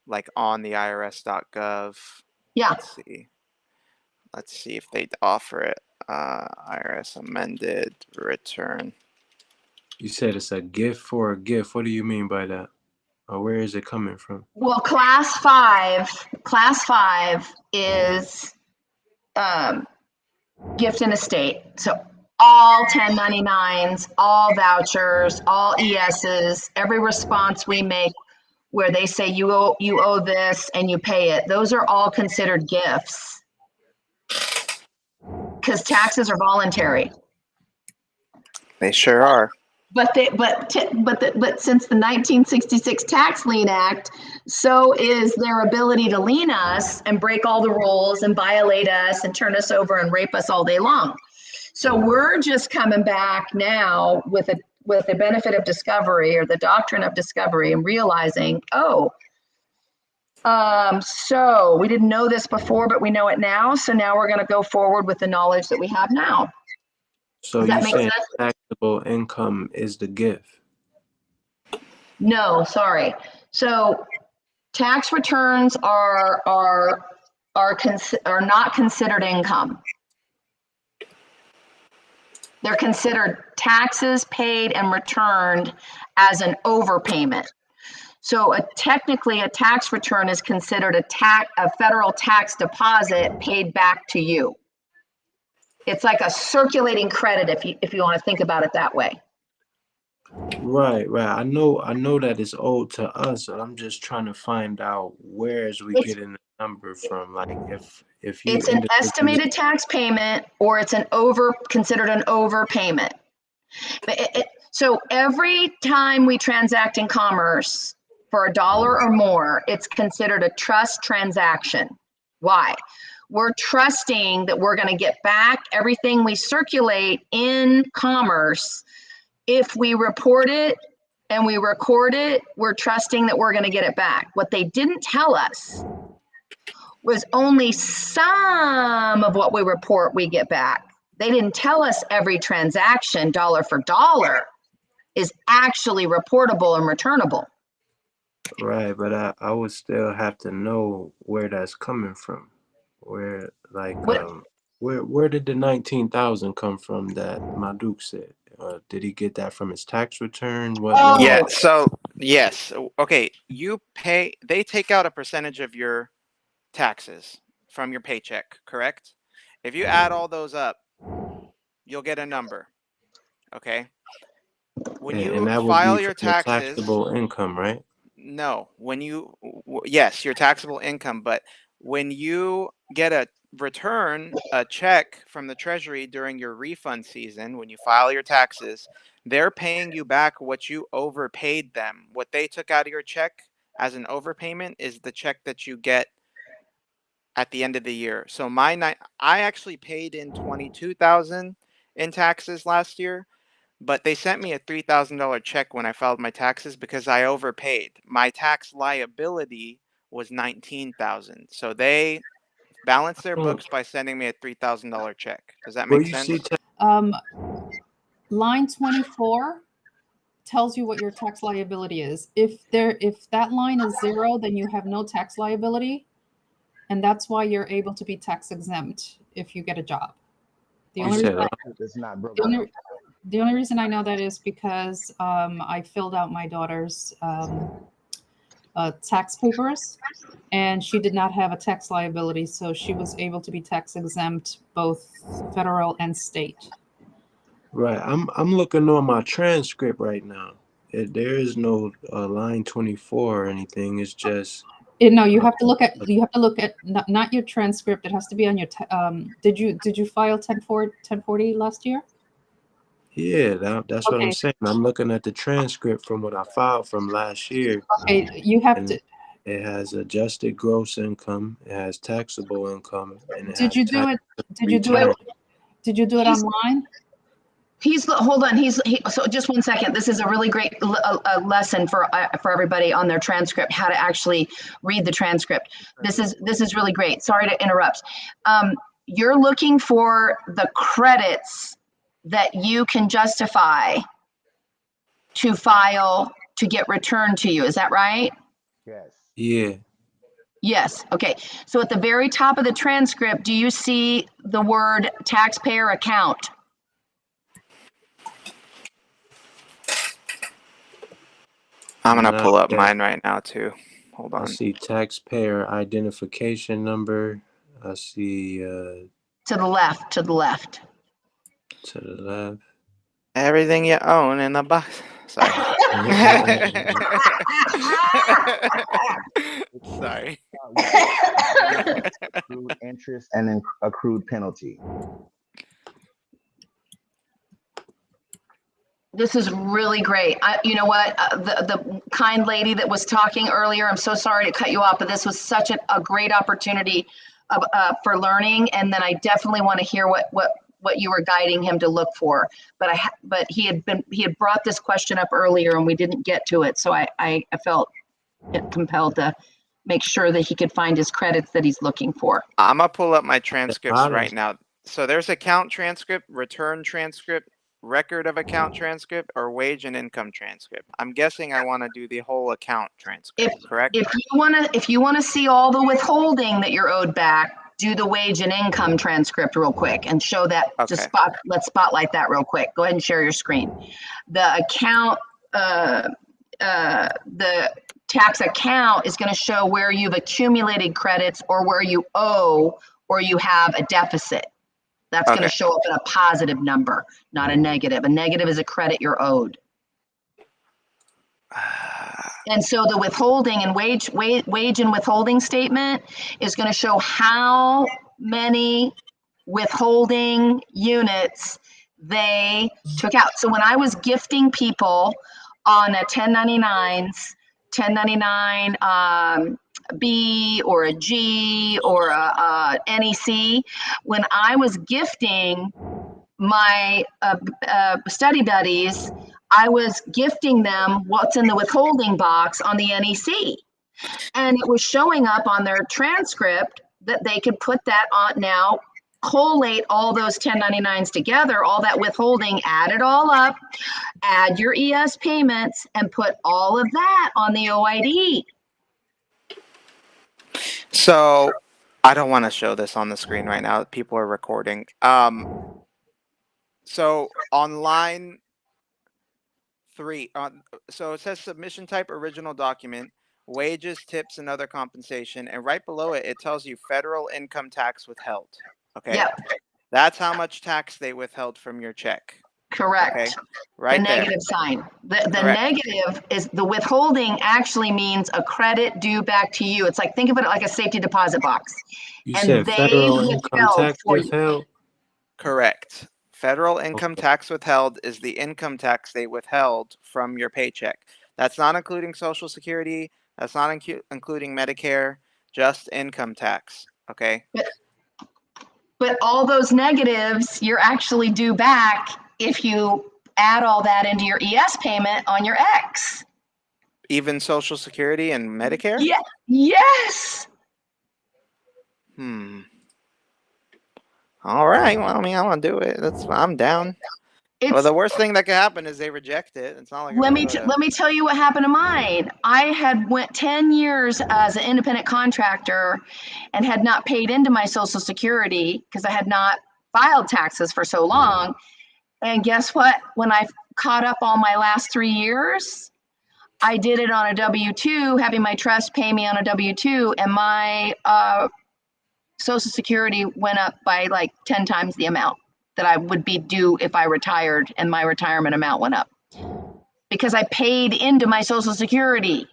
Like on the irs.gov. Yeah. Let's see if they offer it. IRS amended return. You said it's a gift for a gift. What do you mean by that? Or where is it coming from? Well, class five is gift and estate. So all 1099s, all vouchers, all ESs, every response we make where they say you owe this and you pay it, those are all considered gifts because taxes are voluntary. They sure are. But since the 1966 Tax Lien Act, so is their ability to lien us and break all the rules and violate us and turn us over and rape us all day long. So we're just coming back now with the benefit of discovery or the doctrine of discovery and realizing, so we didn't know this before, but we know it now. So now we're going to go forward with the knowledge that we have now. So Does you that make saying sense? taxable income is the gift? No, sorry. So tax returns are not considered income. They're considered taxes paid and returned as an overpayment. So technically a tax return is considered a federal tax deposit paid back to you. It's like a circulating credit if you want to think about it that way. Right. I know that it's owed to us, and I'm just trying to find out where's we getting the number from. Like if you It's an estimated tax payment or it's considered an overpayment. So every time we transact in commerce for $1 or more, it's considered a trust transaction. Why? We're trusting that we're going to get back everything we circulate in commerce. If we report it and we record it, we're trusting that we're going to get it back. What they didn't tell us was only some of what we report we get back. They didn't tell us every transaction dollar for dollar is actually reportable and returnable. Right, but I would still have to know where that's coming from. Where where did the 19,000 come from that Maduk said? Did he get that from his tax return? What Yeah. So yes. Okay. They take out a percentage of your taxes from your paycheck, correct? If you add all those up, you'll get a number. Okay. When you and that would file be your from your taxes, taxable income, right? no, yes, your taxable income, but when you get a check from the Treasury during your refund season, when you file your taxes, they're paying you back what you overpaid them. What they took out of your check as an overpayment is the check that you get at the end of the year. So I actually paid in 22,000 in taxes last year, but they sent me a $3,000 check when I filed my taxes because I overpaid. My tax liability was 19,000. So they balanced their books by sending me a $3,000 check. Does that make sense? Line 24 tells you what your tax liability is. If that line is 0, then you have no tax liability, and that's why you're able to be tax exempt if you get a job. The only reason I know that is because I filled out my daughter's tax papers, and she did not have a tax liability, so she was able to be tax exempt both federal and state. Right. I'm looking on my transcript right now. There is no line 24 or anything. It's just no. You have to look at not your transcript. It has to be on your. Did you file 1040 last year? Yeah, that's what I'm saying. I'm looking at the transcript from what I filed from last year. Okay, you have to. It has adjusted gross income. It has taxable income. And Did you do it? Did you do it? Did you do it online? Hold on. So just 1 second. This is a really great lesson for everybody on their transcript, how to actually read the transcript. This is really great. Sorry to interrupt. You're looking for the credits that you can justify to file to get returned to you. Is that right? Yes. Yeah. Yes. Okay. So at the very top of the transcript, do you see the word taxpayer account? I'm gonna Not pull up yet. mine right now too. Hold I on. see taxpayer identification number. I see To the left, to the left. to the left. Everything you own in the box. Sorry. Sorry. Accrued interest and then accrued penalty. This is really great. You know what? The kind lady that was talking earlier, I'm so sorry to cut you off, but this was such a great opportunity for learning. And then I definitely want to hear what you were guiding him to look for. But he had brought this question up earlier and we didn't get to it. So I felt compelled to make sure that he could find his credits that he's looking for. I'm gonna pull up my transcripts bottom. right now. So there's account transcript, return transcript, record of account transcript, or wage and income transcript. I'm guessing I want to do the whole account transcript, correct? If you wanna see all the withholding that you're owed back, do the wage and income transcript real quick and show that. Okay. Let's spotlight that real quick. Go ahead and share your screen. The account, the tax account is going to show where you've accumulated credits or where you owe or you have a deficit. That's going to show up in a positive number, not a negative. A negative is a credit you're owed. And so the withholding and wage and withholding statement is going to show how many withholding units they took out. So when I was gifting people on a 1099s, 1099 B or a G or a NEC, when I was gifting my study buddies, I was gifting them what's in the withholding box on the NEC. And it was showing up on their transcript that they could put that on now, collate all those 1099s together, all that withholding, add it all up, add your ES payments, and put all of that on the OID. So I don't want to show this on the screen right now. People are recording. So on line 3, so it says submission type original document, wages, tips, and other compensation, and right below it, it tells you federal income tax withheld. Okay. Yep. That's how much tax they withheld from your check. Correct. Okay. Right the there. negative sign. The negative is the withholding actually means a credit due back to you. It's like, think of it like a safety deposit box. You And said they federal income withheld tax for you. withheld? Correct. Federal income tax withheld is the income tax they withheld from your paycheck. That's not including Social Security. That's not including Medicare, just income tax. Okay. But all those negatives you're actually due back if you add all that into your ES payment on your X. Even Social Security and Medicare? Yeah. Yes. All right. Well, I mean, I want to do it. I'm down. Well, the worst thing that could happen is they reject it. It's not like let me tell you what happened to mine. I had went 10 years as an independent contractor and had not paid into my Social Security because I had not filed taxes for so long. And guess what? When I caught up all my last 3 years, I did it on a W-2, having my trust pay me on a W-2, and my Social Security went up by like 10 times the amount that I would be due if I retired, and my retirement amount went up because I paid into my Social Security.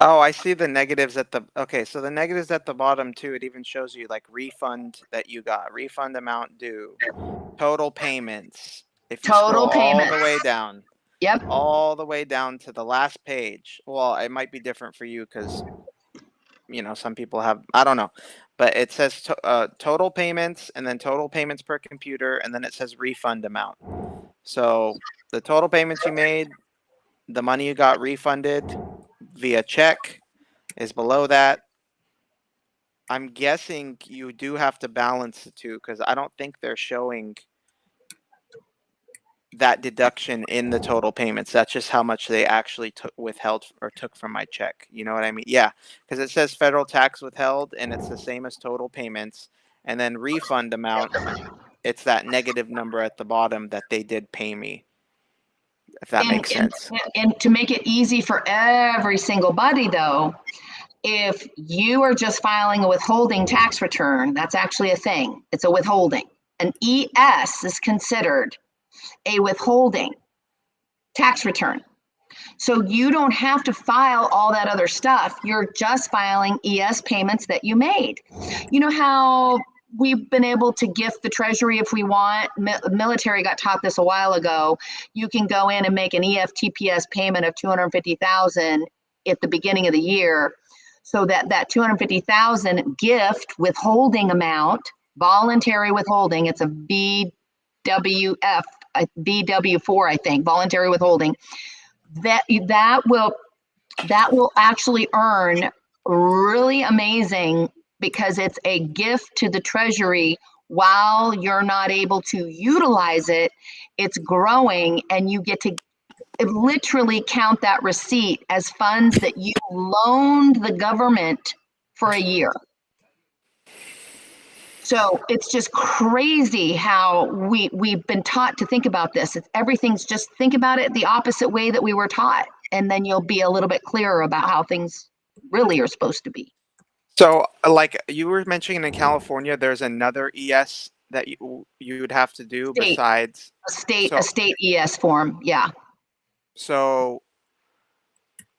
Oh, I see the negatives at the, okay, so the negatives at the bottom too, it even shows you like refund that you got, refund amount due, total payments. If you scroll all the way down. Yep. All the way down to the last page. Well, it might be different for you because, you know, some people have, I don't know. But it says total payments and then total payments per computer. And then it says refund amount. So the total payments you made, the money you got refunded via check is below that. I'm guessing you do have to balance the two because I don't think they're showing that deduction in the total payments. That's just how much they actually withheld or took from my check. You know what I mean? Yeah, because it says federal tax withheld, and it's the same as total payments. And then refund amount, it's that negative number at the bottom that they did pay me. If that makes sense. And to make it easy for every single buddy, though, if you are just filing a withholding tax return, that's actually a thing. It's a withholding. An ES is considered a withholding tax return. So you don't have to file all that other stuff. You're just filing ES payments that you made. You know how we've been able to gift the Treasury if we want? Military got taught this a while ago. You can go in and make an EFTPS payment of $250,000 at the beginning of the year, so that $250,000 gift withholding amount, voluntary withholding, it's a BWF, BW4, I think, voluntary withholding, that will actually earn really amazing, because it's a gift to the Treasury while you're not able to utilize it. It's growing, and you get to literally count that receipt as funds that you loaned the government for a year. So it's just crazy how we've been taught to think about this. Everything's just, think about it the opposite way that we were taught, and then you'll be a little bit clearer about how things really are supposed to be. So, like you were mentioning in California, there's another ES that you would have to do State. besides A state ES form, yeah. So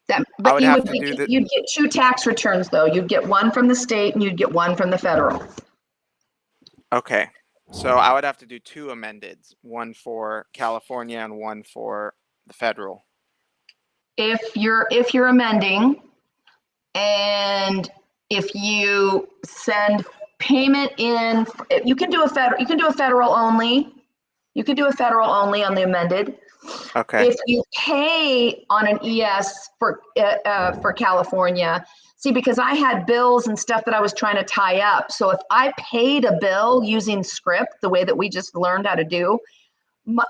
I but would have to do you'd get two tax returns, though. You'd get one from the state and you'd get one from the federal. Okay, so I would have to do two amendeds, one for California and one for the federal. If you're amending, and if you send payment in, you can do a federal only. You could do a federal only on the amended. Okay. If you pay on an ES for California, see, because I had bills and stuff that I was trying to tie up. So if I paid a bill using script, the way that we just learned how to do,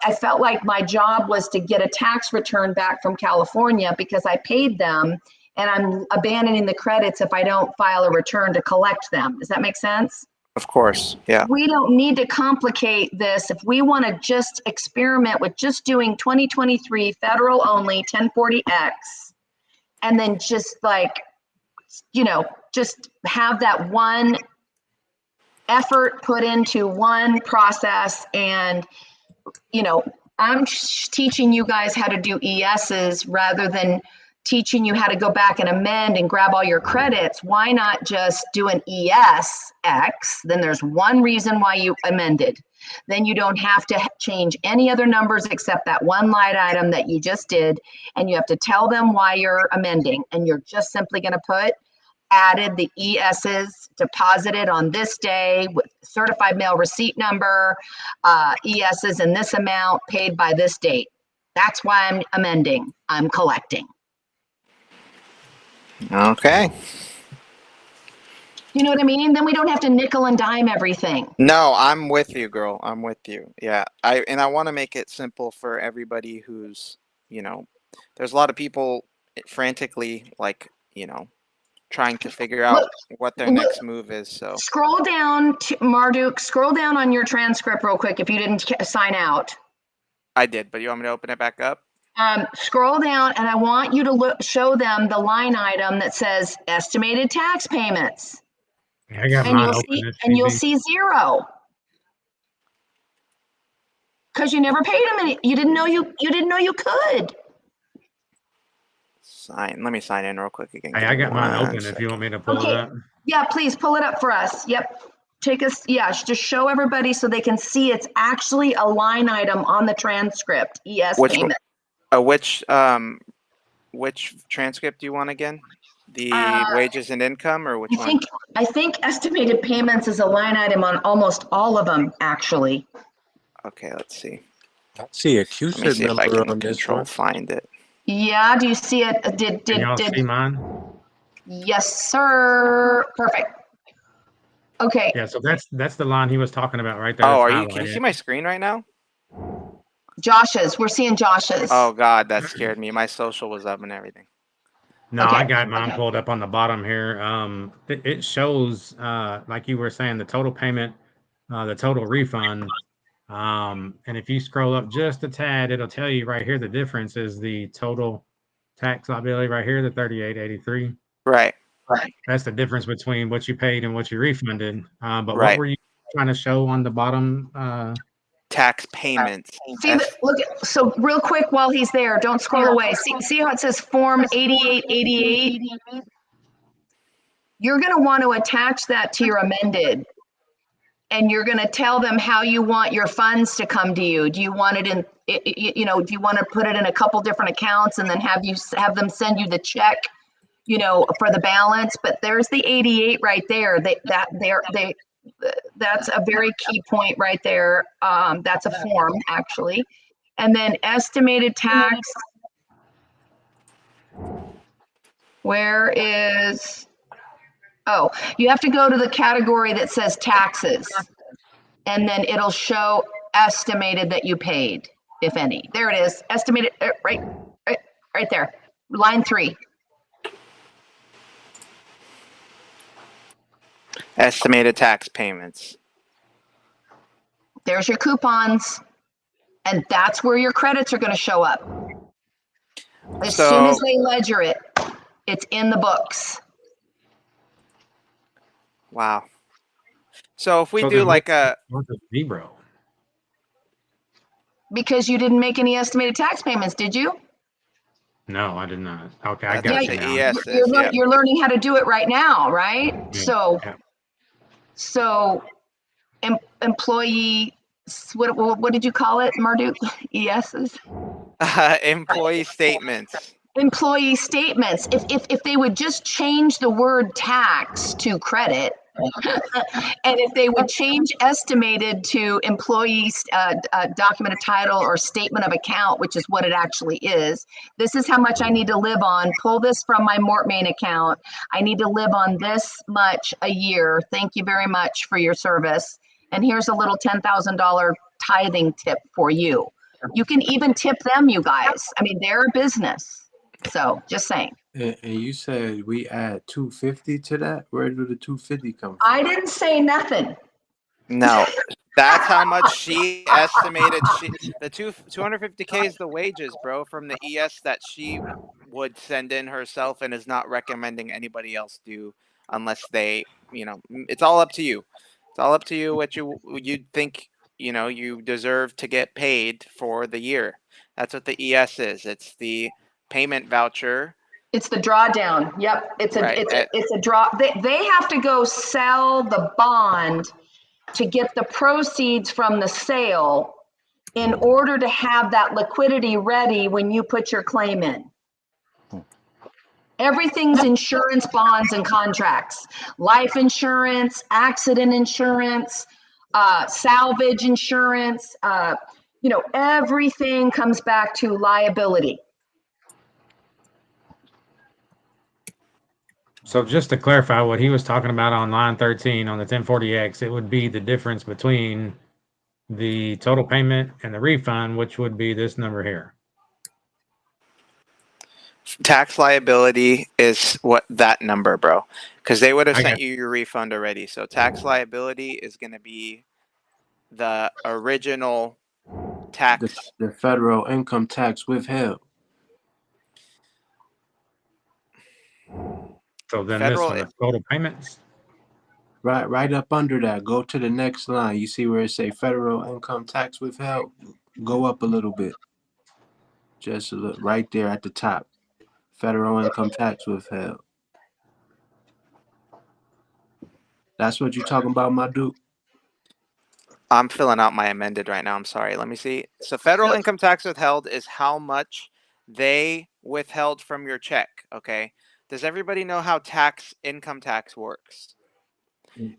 I felt like my job was to get a tax return back from California because I paid them, and I'm abandoning the credits if I don't file a return to collect them. Does that make sense? Of course, yeah. We don't need to complicate this. If we want to just experiment with just doing 2023 federal only 1040X, and then just just have that one effort put into one process. And, I'm teaching you guys how to do ESs rather than teaching you how to go back and amend and grab all your credits. Why not just do an ESX? Then there's one reason why you amended. Then you don't have to change any other numbers except that one line item that you just did. And you have to tell them why you're amending. And you're just simply going to put added the ESs deposited on this day with certified mail receipt number, ESs in this amount paid by this date. That's why I'm amending. I'm collecting. Okay. You know what I mean? Then we don't have to nickel and dime everything. No, I'm with you, girl. I'm with you. Yeah. I want to make it simple for everybody who's, there's a lot of people frantically trying to figure out what their next move is. So scroll down to Marduk, scroll down on your transcript real quick if you didn't sign out. I did, but you want me to open it back up? Scroll down, and I want you to show them the line item that says estimated tax payments. I got mine open. You'll see zero. Because you never paid them any. You didn't know you could. Let me sign in real quick again. Hey, I got mine open if you want me to pull it up. Yeah, please pull it up for us. Yep. Just show everybody so they can see it's actually a line item on the transcript. ES payment. Which transcript do you want again? The wages and income, or which one? I think estimated payments is a line item on almost all of them, actually. Okay, let's see. I see a QSID Let me see if I number can on this control one. find it. Yeah, do you see it? Can y'all see mine? Yes, sir. Perfect. Okay. Yeah, so that's the line he was talking about right there. Oh, It's are you? Can you highlighted. see my screen right now? Josh's. We're seeing Josh's. Oh God, that scared me. My social was up and everything. No, Okay. I got mine pulled up on the bottom here. It shows, like you were saying, the total payment, the total refund. And if you scroll up just a tad, it'll tell you right here the difference is the total tax liability right here, the 3883. Right. That's the difference between what you paid and what you refunded. But what Right. were you trying to show on the bottom? Tax payments. See, look, so real quick while he's there, don't scroll away. See how it says Form 8888? You're going to want to attach that to your amended. And you're going to tell them how you want your funds to come to you. Do you want it in, do you want to put it in a couple different accounts and then have them send you the check, for the balance? But there's the 88 right there. That's a very key point right there. That's a form actually. And then estimated tax. Where is, oh, you have to go to the category that says taxes. And then it'll show estimated that you paid, if any. There it is, estimated, right there, line 3. Estimated tax payments. There's your coupons, and that's where your credits are going to show up. As soon as they ledger it, it's in the books. Wow. So if we do like a zero. Because you didn't make any estimated tax payments, did you? No, I did not. Okay, I That's got what you the now. ES is. You're learning how to do it right now, right? Yeah, So employee, what did you call it, Marduk? ESs? Employee statements. Employee statements. If they would just change the word tax to credit, and if they would change estimated to employee document of title or statement of account, which is what it actually is. This is how much I need to live on. Pull this from my Mortmain account. I need to live on this much a year. Thank you very much for your service. And here's a little $10,000 tithing tip for you. You can even tip them, you guys. I mean, they're a business. So just saying. And you said we add 250 to that? Where did the 250 come from? I didn't say nothing. No, that's how much she estimated. The 250K is the wages, bro, from the ES that she would send in herself and is not recommending anybody else do unless they, it's all up to you. It's all up to you what you think, you deserve to get paid for the year. That's what the ES is. It's the payment voucher. It's the drawdown. Yep. It's a draw. They have to go sell the bond to get the proceeds from the sale in order to have that liquidity ready when you put your claim in. Everything's insurance, bonds, and contracts. Life insurance, accident insurance, salvage insurance, everything comes back to liability. So just to clarify what he was talking about on line 13 on the 1040X, it would be the difference between the total payment and the refund, which would be this number here. Tax liability is what that number, bro, because they would have sent you your refund already. So tax liability is going to be the original tax. The federal income tax withheld. So then this one is total payments. Right up under that. Go to the next line. You see where it say federal income tax withheld? Go up a little bit. Just a little, right there at the top. Federal income tax withheld. That's what you're talking about, my dude? I'm filling out my amended right now. I'm sorry. Let me see. So federal income tax withheld is how much they withheld from your check. Okay. Does everybody know how income tax works?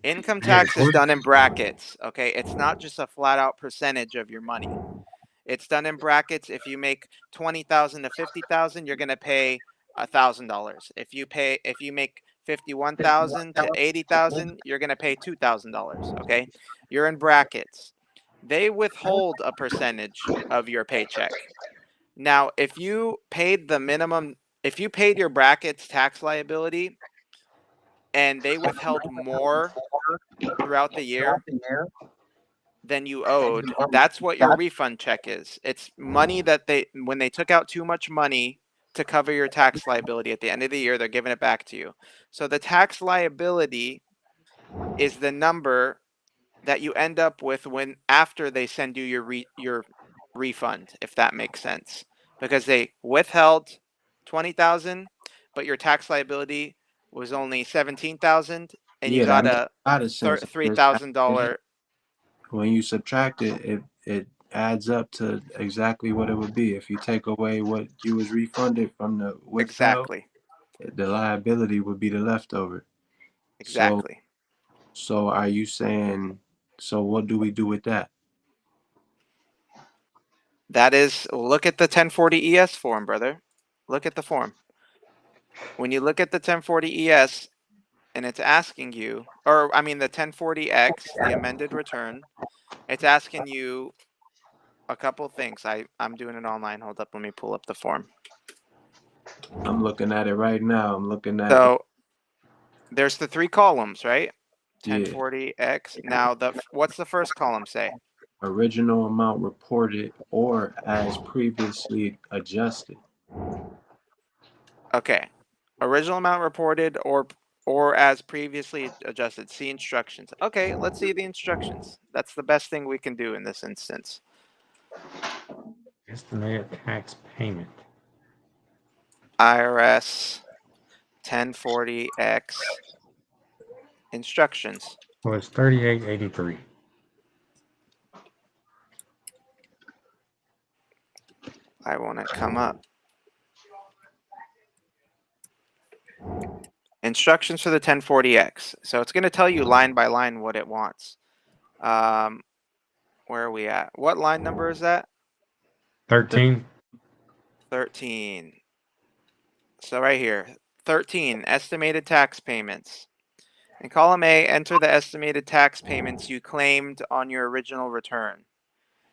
Income tax is done in brackets. Okay. It's not just a flat out percentage of your money. It's done in brackets. If you make 20,000 to 50,000, you're going to pay $1,000. If you make 51,000 to 80,000, you're going to pay $2,000. Okay. You're in brackets. They withhold a percentage of your paycheck. Now, if you paid the minimum, if you paid your brackets tax liability and they withheld more throughout the year than you owed, that's what your refund check is. It's money that when they took out too much money to cover your tax liability at the end of the year, they're giving it back to you. So the tax liability is the number that you end up with when after they send you your refund, if that makes sense, because they withheld 20,000, but your tax liability was only 17,000, and you Yeah, that got makes a a lot of sense. $3,000. When you subtract it, it adds up to exactly what it would be. If you take away what you was refunded from the withheld, Exactly. the liability would be the leftover. Exactly. So are you saying, so what do we do with that? That is, look at the 1040 ES form, brother. Look at the form. When you look at the 1040 ES and it's asking you, or I mean the 1040X, the amended return, it's asking you a couple things. I'm doing it online. Hold up, let me pull up the form. I'm looking at it right now. I'm looking at So there's the 3 columns, right? Yeah. 1040X. Now what's the first column say? Original amount reported or as previously adjusted. Okay. Original amount reported or as previously adjusted. See instructions. Okay, let's see the instructions. That's the best thing we can do in this instance. Estimated tax payment. IRS 1040X instructions. Was 3883. Why won't it come up? Instructions for the 1040X. So it's going to tell you line by line what it wants. Where are we at? What line number is that? 13. 13. So right here, 13, estimated tax payments. In column A, enter the estimated tax payments you claimed on your original return.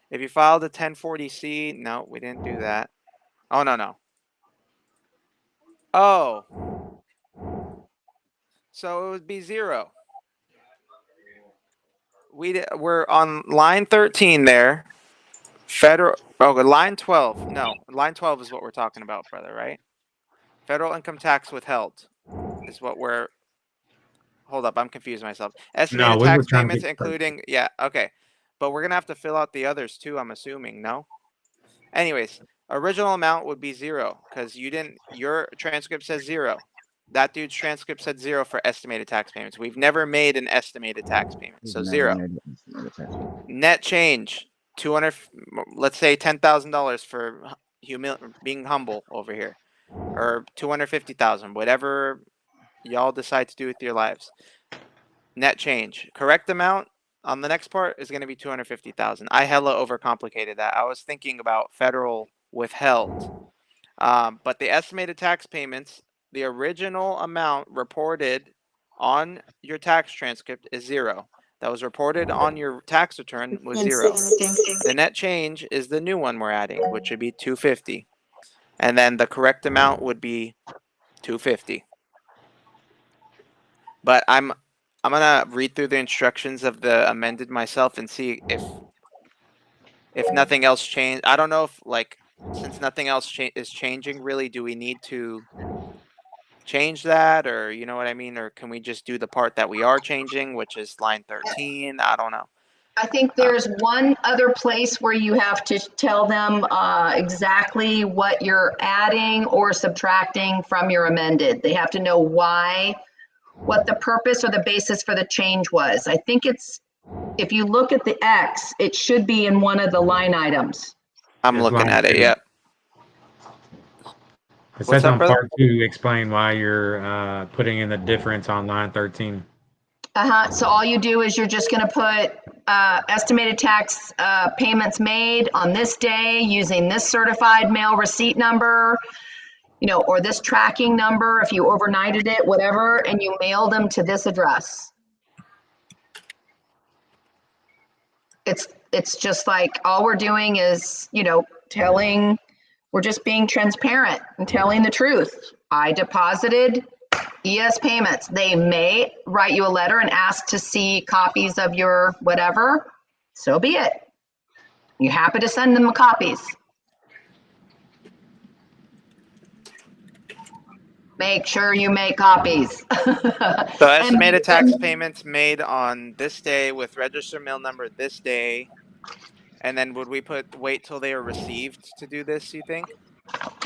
If you filed a 1040C, no, we didn't do that. Oh, no. Oh. So it would be 0. We're on line 13 there. Line 12. No, line 12 is what we're talking about, brother, right? Federal income tax withheld is what we're. Hold up, I'm confusing myself. Estimated we were tax trying to payments, get including, yeah, okay. But we're going to have to fill out the others too, I'm assuming, no? Anyways, original amount would be 0 because your transcript says 0. That dude's transcript said 0 for estimated tax payments. We've never made an estimated tax payment, so 0. Net change, 200, let's say $10,000 for being humble over here, or 250,000, whatever y'all decide to do with your lives. Net change, correct amount on the next part is going to be 250,000. I hella overcomplicated that. I was thinking about federal withheld, but the estimated tax payments, the original amount reported on your tax transcript is 0. That was reported on your tax return was 0. The net change is the new one we're adding, which would be 250, and then the correct amount would be 250. But I'm gonna read through the instructions of the amended myself and see if nothing else changed. I don't know if, like, since nothing else is changing, really, do we need to change that, or you know what I mean, or can we just do the part that we are changing, which is line 13? I don't know. I think there's one other place where you have to tell them exactly what you're adding or subtracting from your amended. They have to know what the purpose or the basis for the change was. I think if you look at the X, it should be in one of the line items. I'm looking at it. Yep. It says on part 2, explain why you're putting in the difference on line 13. So all you do is you're just going to put estimated tax payments made on this day using this certified mail receipt number. you know, or this tracking number, if you overnighted it, whatever, and you mail them to this address. It's just like, all we're doing is, you know, we're just being transparent and telling the truth. I deposited ES payments. They may write you a letter and ask to see copies of your whatever. So be it. You're happy to send them copies. Make sure you make copies. So estimated tax payments made on this day with register mail number this day. And then would we wait till they are received to do this, you think?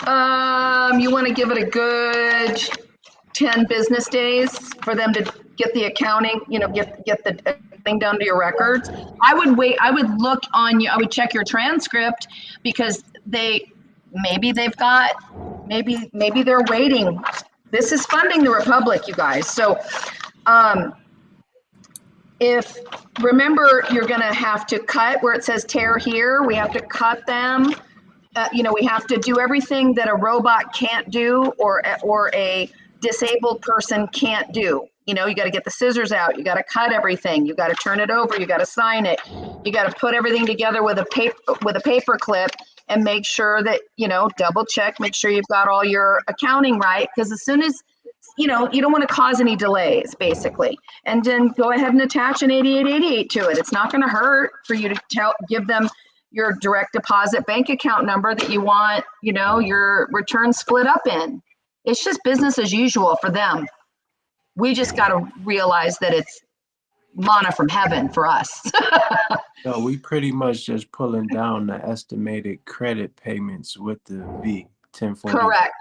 You want to give it a good 10 business days for them to get the accounting, you know, get the thing done to your records. I would wait. I would look on you. I would check your transcript, because maybe they're waiting. This is funding the Republic, you guys. So remember, you're going to have to cut where it says tear here. We have to cut them. You know, we have to do everything that a robot can't do, or a disabled person can't do. You know, you got to get the scissors out. You got to cut everything. You got to turn it over. You got to sign it. You got to put everything together with a paper clip, and make sure that, you know, double check, make sure you've got all your accounting right. Because as soon as, you know, you don't want to cause any delays, basically. And then go ahead and attach an 8888 to it. It's not going to hurt for you to give them your direct deposit bank account number that you want, you know, your return split up in. It's just business as usual for them. We just got to realize that it's manna from heaven for us. No, we pretty much just pulling down the estimated credit payments with the V 1040. Correct.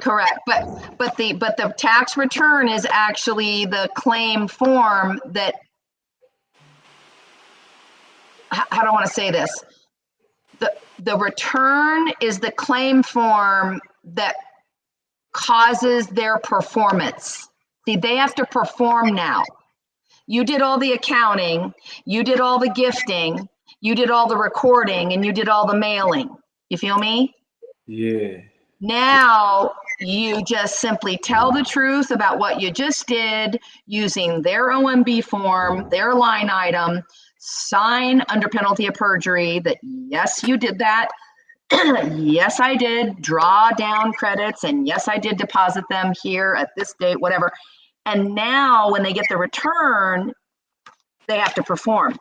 Correct. But the tax return is actually the claim form that, how do I want to say this? The return is the claim form that causes their performance. See, they have to perform now. You did all the accounting, you did all the gifting, you did all the recording, and you did all the mailing. You feel me? Yeah. Now you just simply tell the truth about what you just did using their OMB form, their line item, sign under penalty of perjury that, yes, you did that. Yes, I did draw down credits, and yes, I did deposit them here at this date, whatever. And now when they get the return, they have to perform.